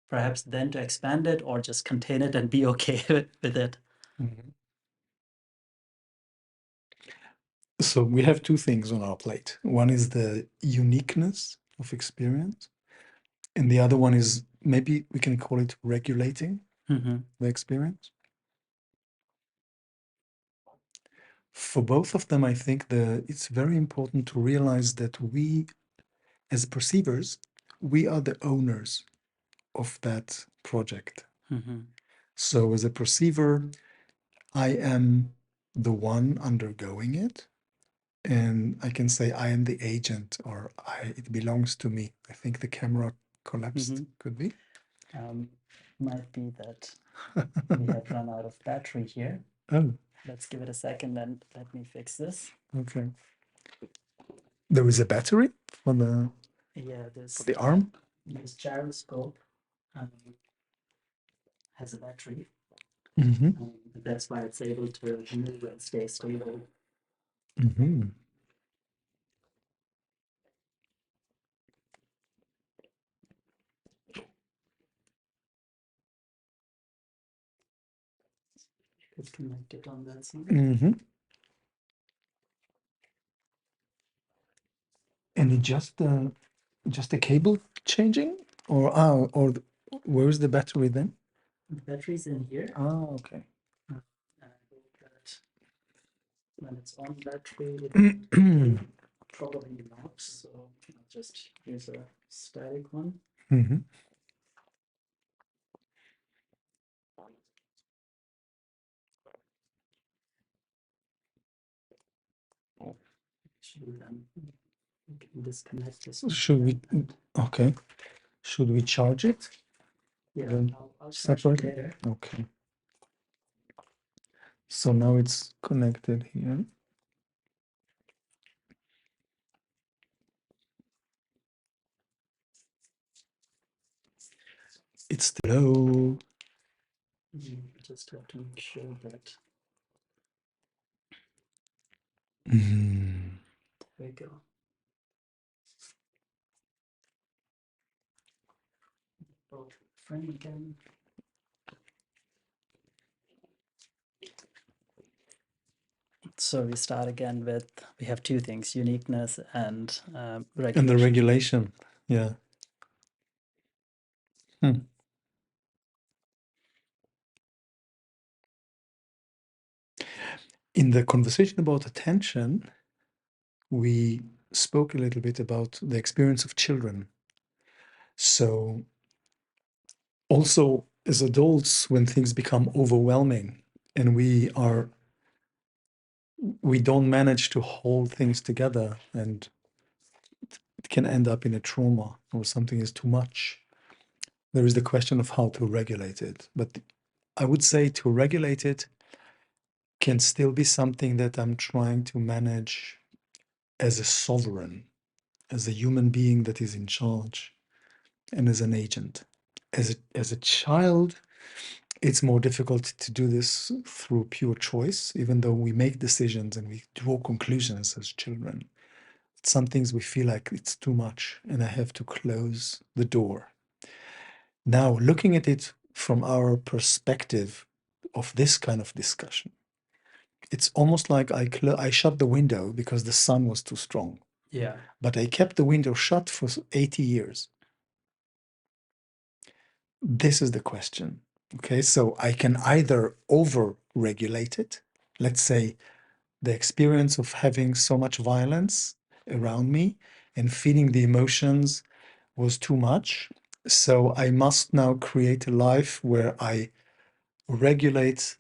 perhaps then to expand it, or just contain it and be okay with it? So we have two things on our plate. One is the uniqueness of experience, and the other one is, maybe we can call it, regulating the experience. For both of them, I think it's very important to realize that we, as perceivers, we are the owners of that project. So as a perceiver, I am the one undergoing it, and I can say I am the agent, or it belongs to me. I think the camera collapsed. Mhm. Could be. Might be that we have run out of battery here. Oh, Let's give it a second and let me fix this. okay. There is a battery for Yeah, the arm. this gyroscope um, has a battery. Mm-hmm. That's why it's able to move and stay stable. Mm-hmm. It's connected on that side. Mm-hmm. And it just a cable changing, or where is the battery then? The battery's in here. Oh, okay. And I hope that when it's on battery, it probably not. So I'll just use a static one. Mm-hmm. Actually, then we can disconnect this. Should we? Okay. Should we charge it? Yeah, Then I'll charge it separate it? later. Okay. So now it's connected here. It's low. Just have to make sure that Mm. there we go. Oh, frame again. So we start again with, we have two things, uniqueness and And regulation. the regulation. Yeah. Hmm. In the conversation about attention, we spoke a little bit about the experience of children. So also as adults, when things become overwhelming and we don't manage to hold things together, and it can end up in a trauma or something is too much. There is the question of how to regulate it. But I would say to regulate it can still be something that I'm trying to manage as a sovereign, as a human being that is in charge, and as an agent. As a child, it's more difficult to do this through pure choice, even though we make decisions and we draw conclusions as children. Some things we feel like it's too much and I have to close the door. Now, looking at it from our perspective of this kind of discussion, it's almost like I shut the window because the sun was too strong. Yeah. But I kept the window shut for 80 years. This is the question. Okay, so I can either over regulate it. Let's say the experience of having so much violence around me and feeling the emotions was too much. So I must now create a life where I regulate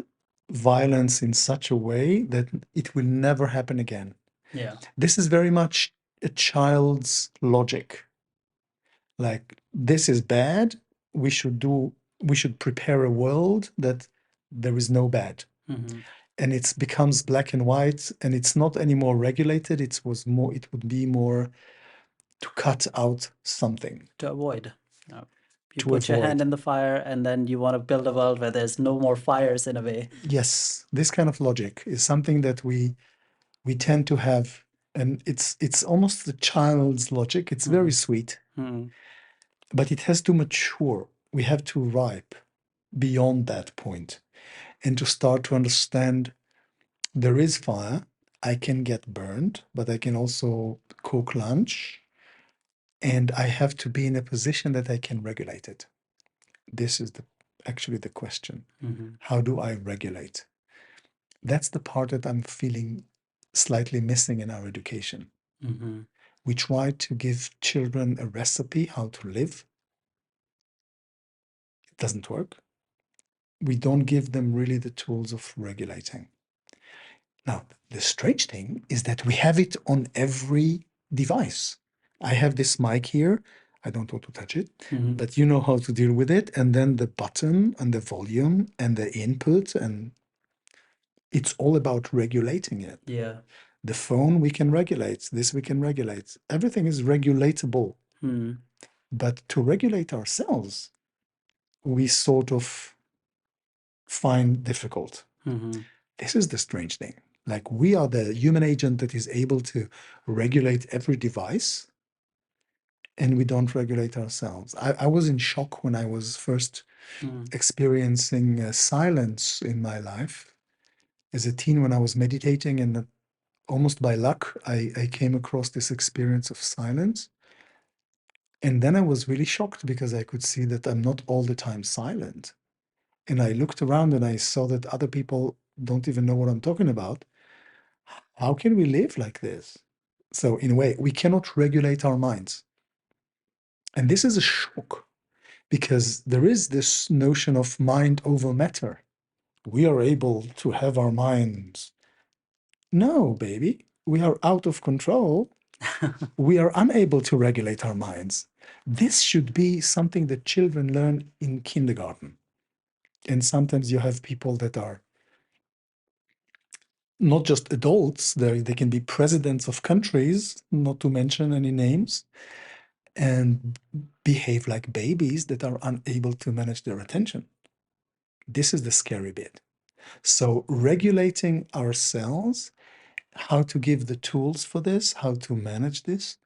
violence in such a way that it will never happen again. Yeah. This is very much a child's logic. Like, this is bad. We should prepare a world that there is no bad. Mhm. And it becomes black and white, and it's not anymore regulated. It would be more to cut out something. To avoid. You To put your hand avoid. in the fire and then you want to build a world where there's no more fires in a way. Yes, this kind of logic is something that we tend to have, and it's almost the child's logic. It's very sweet, Mhm. but it has to mature. We have to ripe beyond that point and to start to understand there is fire. I can get burned, but I can also cook lunch, and I have to be in a position that I can regulate it. This is actually the question. Mhm. How do I regulate? That's the part that I'm feeling slightly missing in our education. Mhm. We try to give children a recipe how to live. It doesn't work. We don't give them really the tools of regulating. Now, the strange thing is that we have it on every device. I have this mic here. I don't want to touch it, but you know how to deal with it. And then the button and the volume and the input, and it's all about regulating it. Yeah. The phone we can regulate, this we can regulate. Everything is regulatable. But to regulate ourselves, we sort of find difficult. This is the strange thing. Like, we are the human agent that is able to regulate every device, and we don't regulate ourselves. I was in shock when I was first experiencing silence in my life as a teen, when I was meditating, and almost by luck, I came across this experience of silence. And then I was really shocked because I could see that I'm not all the time silent. And I looked around and I saw that other people don't even know what I'm talking about. How can we live like this? So, in a way, we cannot regulate our minds. And this is a shock because there is this notion of mind over matter. We are able to have our minds. No, baby, we are out of control. We are unable to regulate our minds. This should be something that children learn in kindergarten. And sometimes you have people that are not just adults, they can be presidents of countries, not to mention any names, and behave like babies that are unable to manage their attention. This is the scary bit. So, regulating ourselves, how to give the tools for this, how to manage this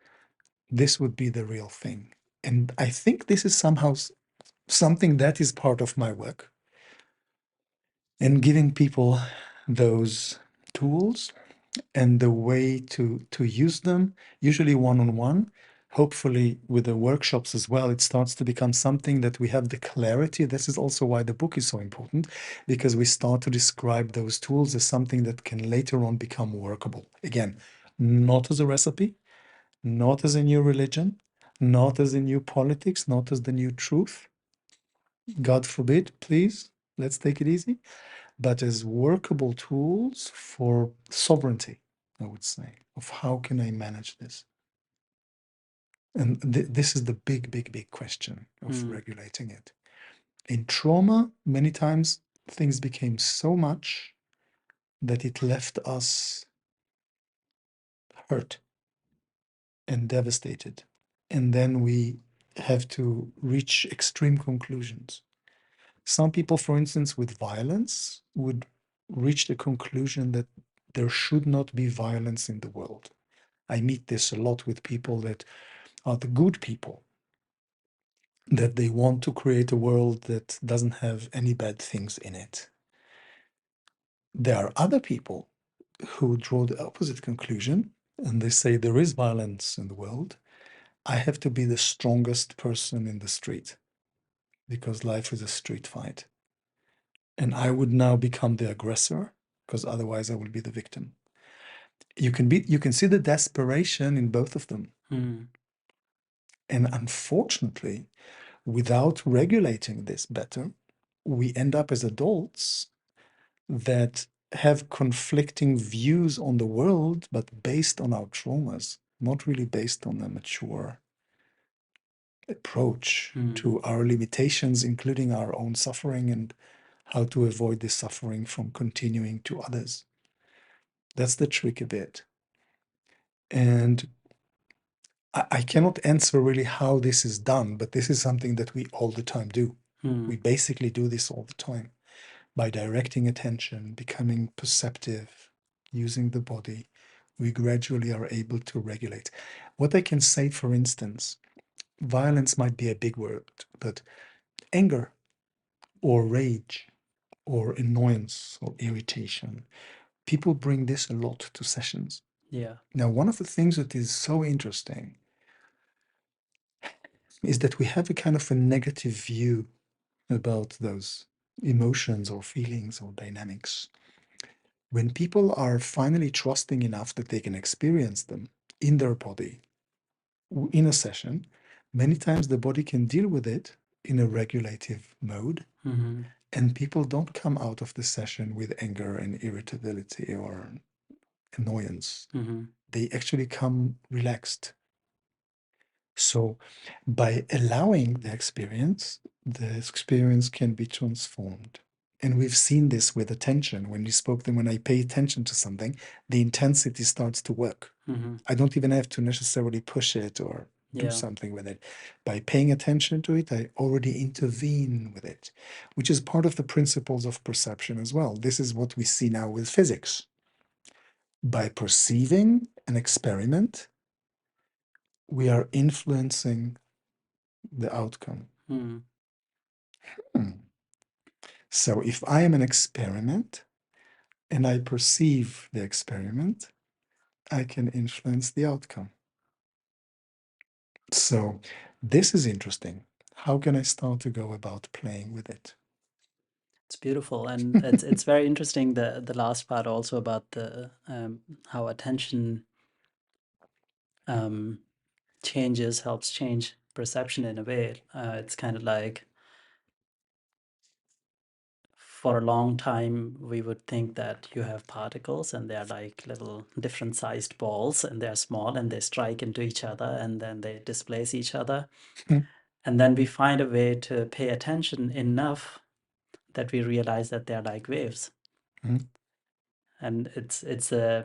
would be the real thing. And I think this is somehow something that is part of my work. And giving people those tools and the way to use them, usually one-on-one. Hopefully, with the workshops as well, it starts to become something that we have the clarity. This is also why the book is so important, because we start to describe those tools as something that can later on become workable. Again, not as a recipe, not as a new religion, not as a new politics, not as the new truth. God forbid, please, let's take it easy, but as workable tools for sovereignty, I would say, of how can I manage this? And this is the big, big, big question of regulating it. In trauma, many times things became so much that it left us hurt and devastated. And then we have to reach extreme conclusions. Some people, for instance, with violence, would reach the conclusion that there should not be violence in the world. I meet this a lot with people that are the good people, that they want to create a world that doesn't have any bad things in it. There are other people who draw the opposite conclusion, and they say there is violence in the world. I have to be the strongest person in the street because life is a street fight. And I would now become the aggressor because otherwise I will be the victim. You can see the desperation in both of them. And unfortunately, without regulating this better, we end up as adults that have conflicting views on the world, but based on our traumas, not really based on a mature approach to our limitations, including our own suffering and how to avoid this suffering from continuing to others. That's the tricky bit. And I cannot answer really how this is done, but this is something that we all the time do. We basically do this all the time by directing attention, becoming perceptive, using the body. We gradually are able to regulate. What I can say, for instance, violence might be a big word, but anger or rage or annoyance or irritation, people bring this a lot to sessions. Yeah. Now, one of the things that is so interesting is that we have a kind of a negative view about those emotions or feelings or dynamics. When people are finally trusting enough that they can experience them in their body, in a session, many times the body can deal with it in a regulative mode, and people don't come out of the session with anger and irritability or annoyance. Mm-hmm. They actually come relaxed. So by allowing the experience can be transformed. And we've seen this with attention. When you spoke them, when I pay attention to something, the intensity starts to work. Mm-hmm. I don't even have to necessarily push it or do Yeah. something with it. By paying attention to it, I already intervene with it, which is part of the principles of perception as well. This is what we see now with physics. By perceiving an experiment, we are influencing the outcome. Mm-hmm. Hmm. So if I am an experiment and I perceive the experiment, I can influence the outcome. So this is interesting. How can I start to go about playing with it? It's beautiful, and it's very interesting the last part also about the how attention um, helps change perception in a way. It's kind of like for a long time we would think that you have particles and they're like little different sized balls and they're small and they strike into each other and then they displace each other. And then we find a way to pay attention enough that we realize that they're like waves. Mhm. And it's a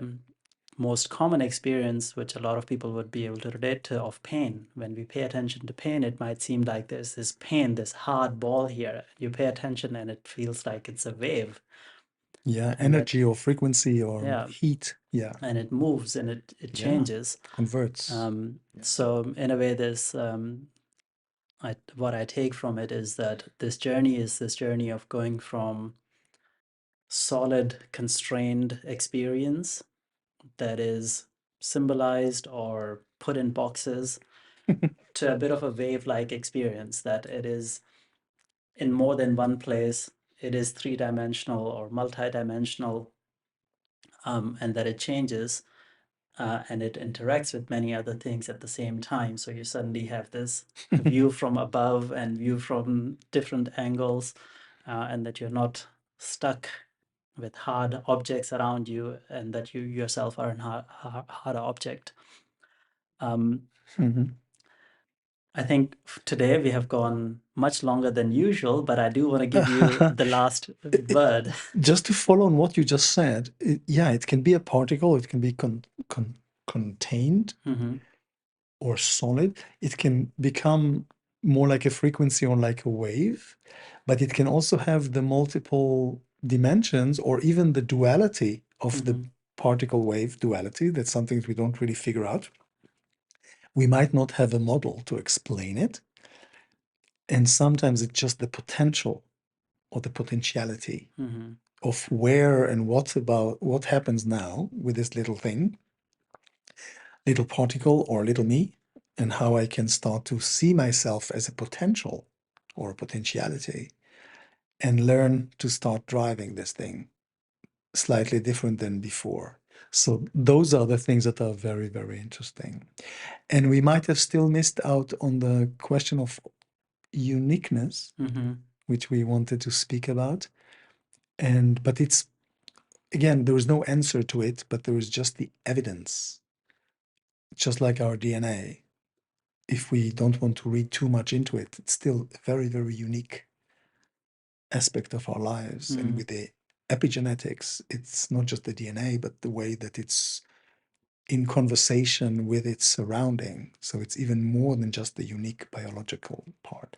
most common experience which a lot of people would be able to relate to of pain. When we pay attention to pain, it might seem like there's this pain, this hard ball here. You pay attention and it feels like it's a wave. Yeah, And that, energy or frequency or yeah, heat. Yeah, and it moves and it yeah, changes. converts. Yeah. So in a way, there's what I take from it is that this journey is this journey of going from solid, constrained experience that is symbolized or put in boxes to a bit of a wave-like experience that it is in more than one place, it is three-dimensional or multi-dimensional, and that it changes and it interacts with many other things at the same time. So you suddenly have this view from above and view from different angles, and that you're not stuck with hard objects around you, and that you yourself are a harder object. Um, Mhm. I think today we have gone much longer than usual, but I do want to give you the last word. Just to follow on what you just said, yeah, it can be a particle, it can be contained Hmm. or solid. It can become more like a frequency or like a wave, but it can also have the multiple dimensions or even the duality of the Hmm. particle wave duality. That's something that we don't really figure out. We might not have a model to explain it. And sometimes it's just the potential or the potentiality Hmm. of where and what happens now with this little thing, little particle or little me, and how I can start to see myself as a potential or a potentiality and learn to start driving this thing slightly different than before. So those are the things that are very, very interesting. And we might have still missed out on the question of uniqueness, Hmm. which we wanted to speak about. And but it's again, there is no answer to it, but there is just the evidence, just like our DNA. If we don't want to read too much into it, it's still a very, very unique aspect of our lives. And Hmm. with the epigenetics, it's not just the DNA, but the way that it's in conversation with its surrounding. So it's even more than just the unique biological part.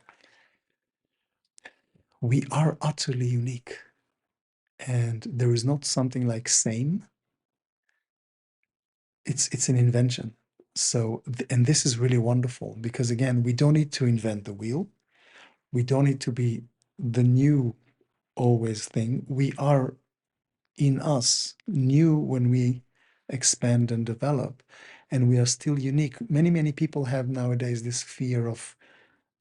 We are utterly unique. And there is not something like same. It's an invention. So, and this is really wonderful because again, we don't need to invent the wheel. We don't need to be the new always thing. We are in us new when we expand and develop, and we are still unique. Many people have nowadays this fear of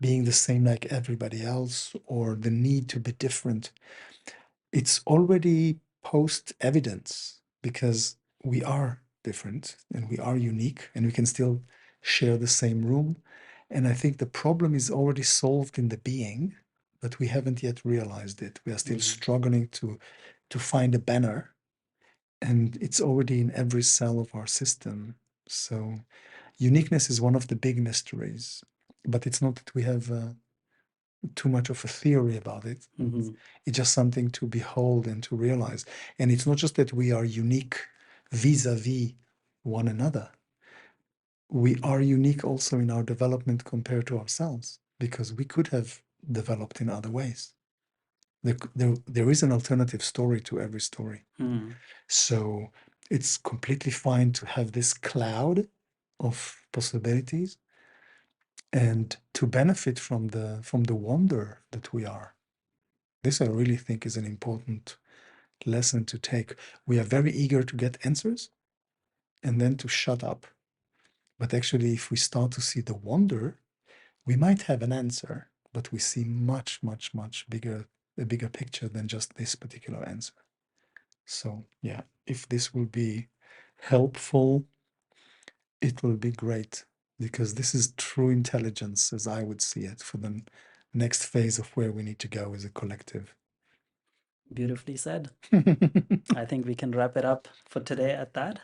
being the same like everybody else or the need to be different. It's already post evidence because we are different and we are unique and we can still share the same room. And I think the problem is already solved in the being, but we haven't yet realized it. We are still Hmm. struggling to find a banner and it's already in every cell of our system. So uniqueness is one of the big mysteries, but it's not that we have too much of a theory about it. Hmm. It's just something to behold and to realize. And it's not just that we are unique vis-a-vis one another. We are unique also in our development compared to ourselves, because we could have developed in other ways. There is an alternative story to every story. Mm. So it's completely fine to have this cloud of possibilities and to benefit from the wonder that we are. This I really think is an important lesson to take. We are very eager to get answers and then to shut up. But actually, if we start to see the wonder, we might have an answer, but we see much, much, much bigger, a bigger picture than just this particular answer. So yeah, if this will be helpful, it will be great, because this is true intelligence as I would see it for the next phase of where we need to go as a collective. Beautifully said. I think we can wrap it up for today at that.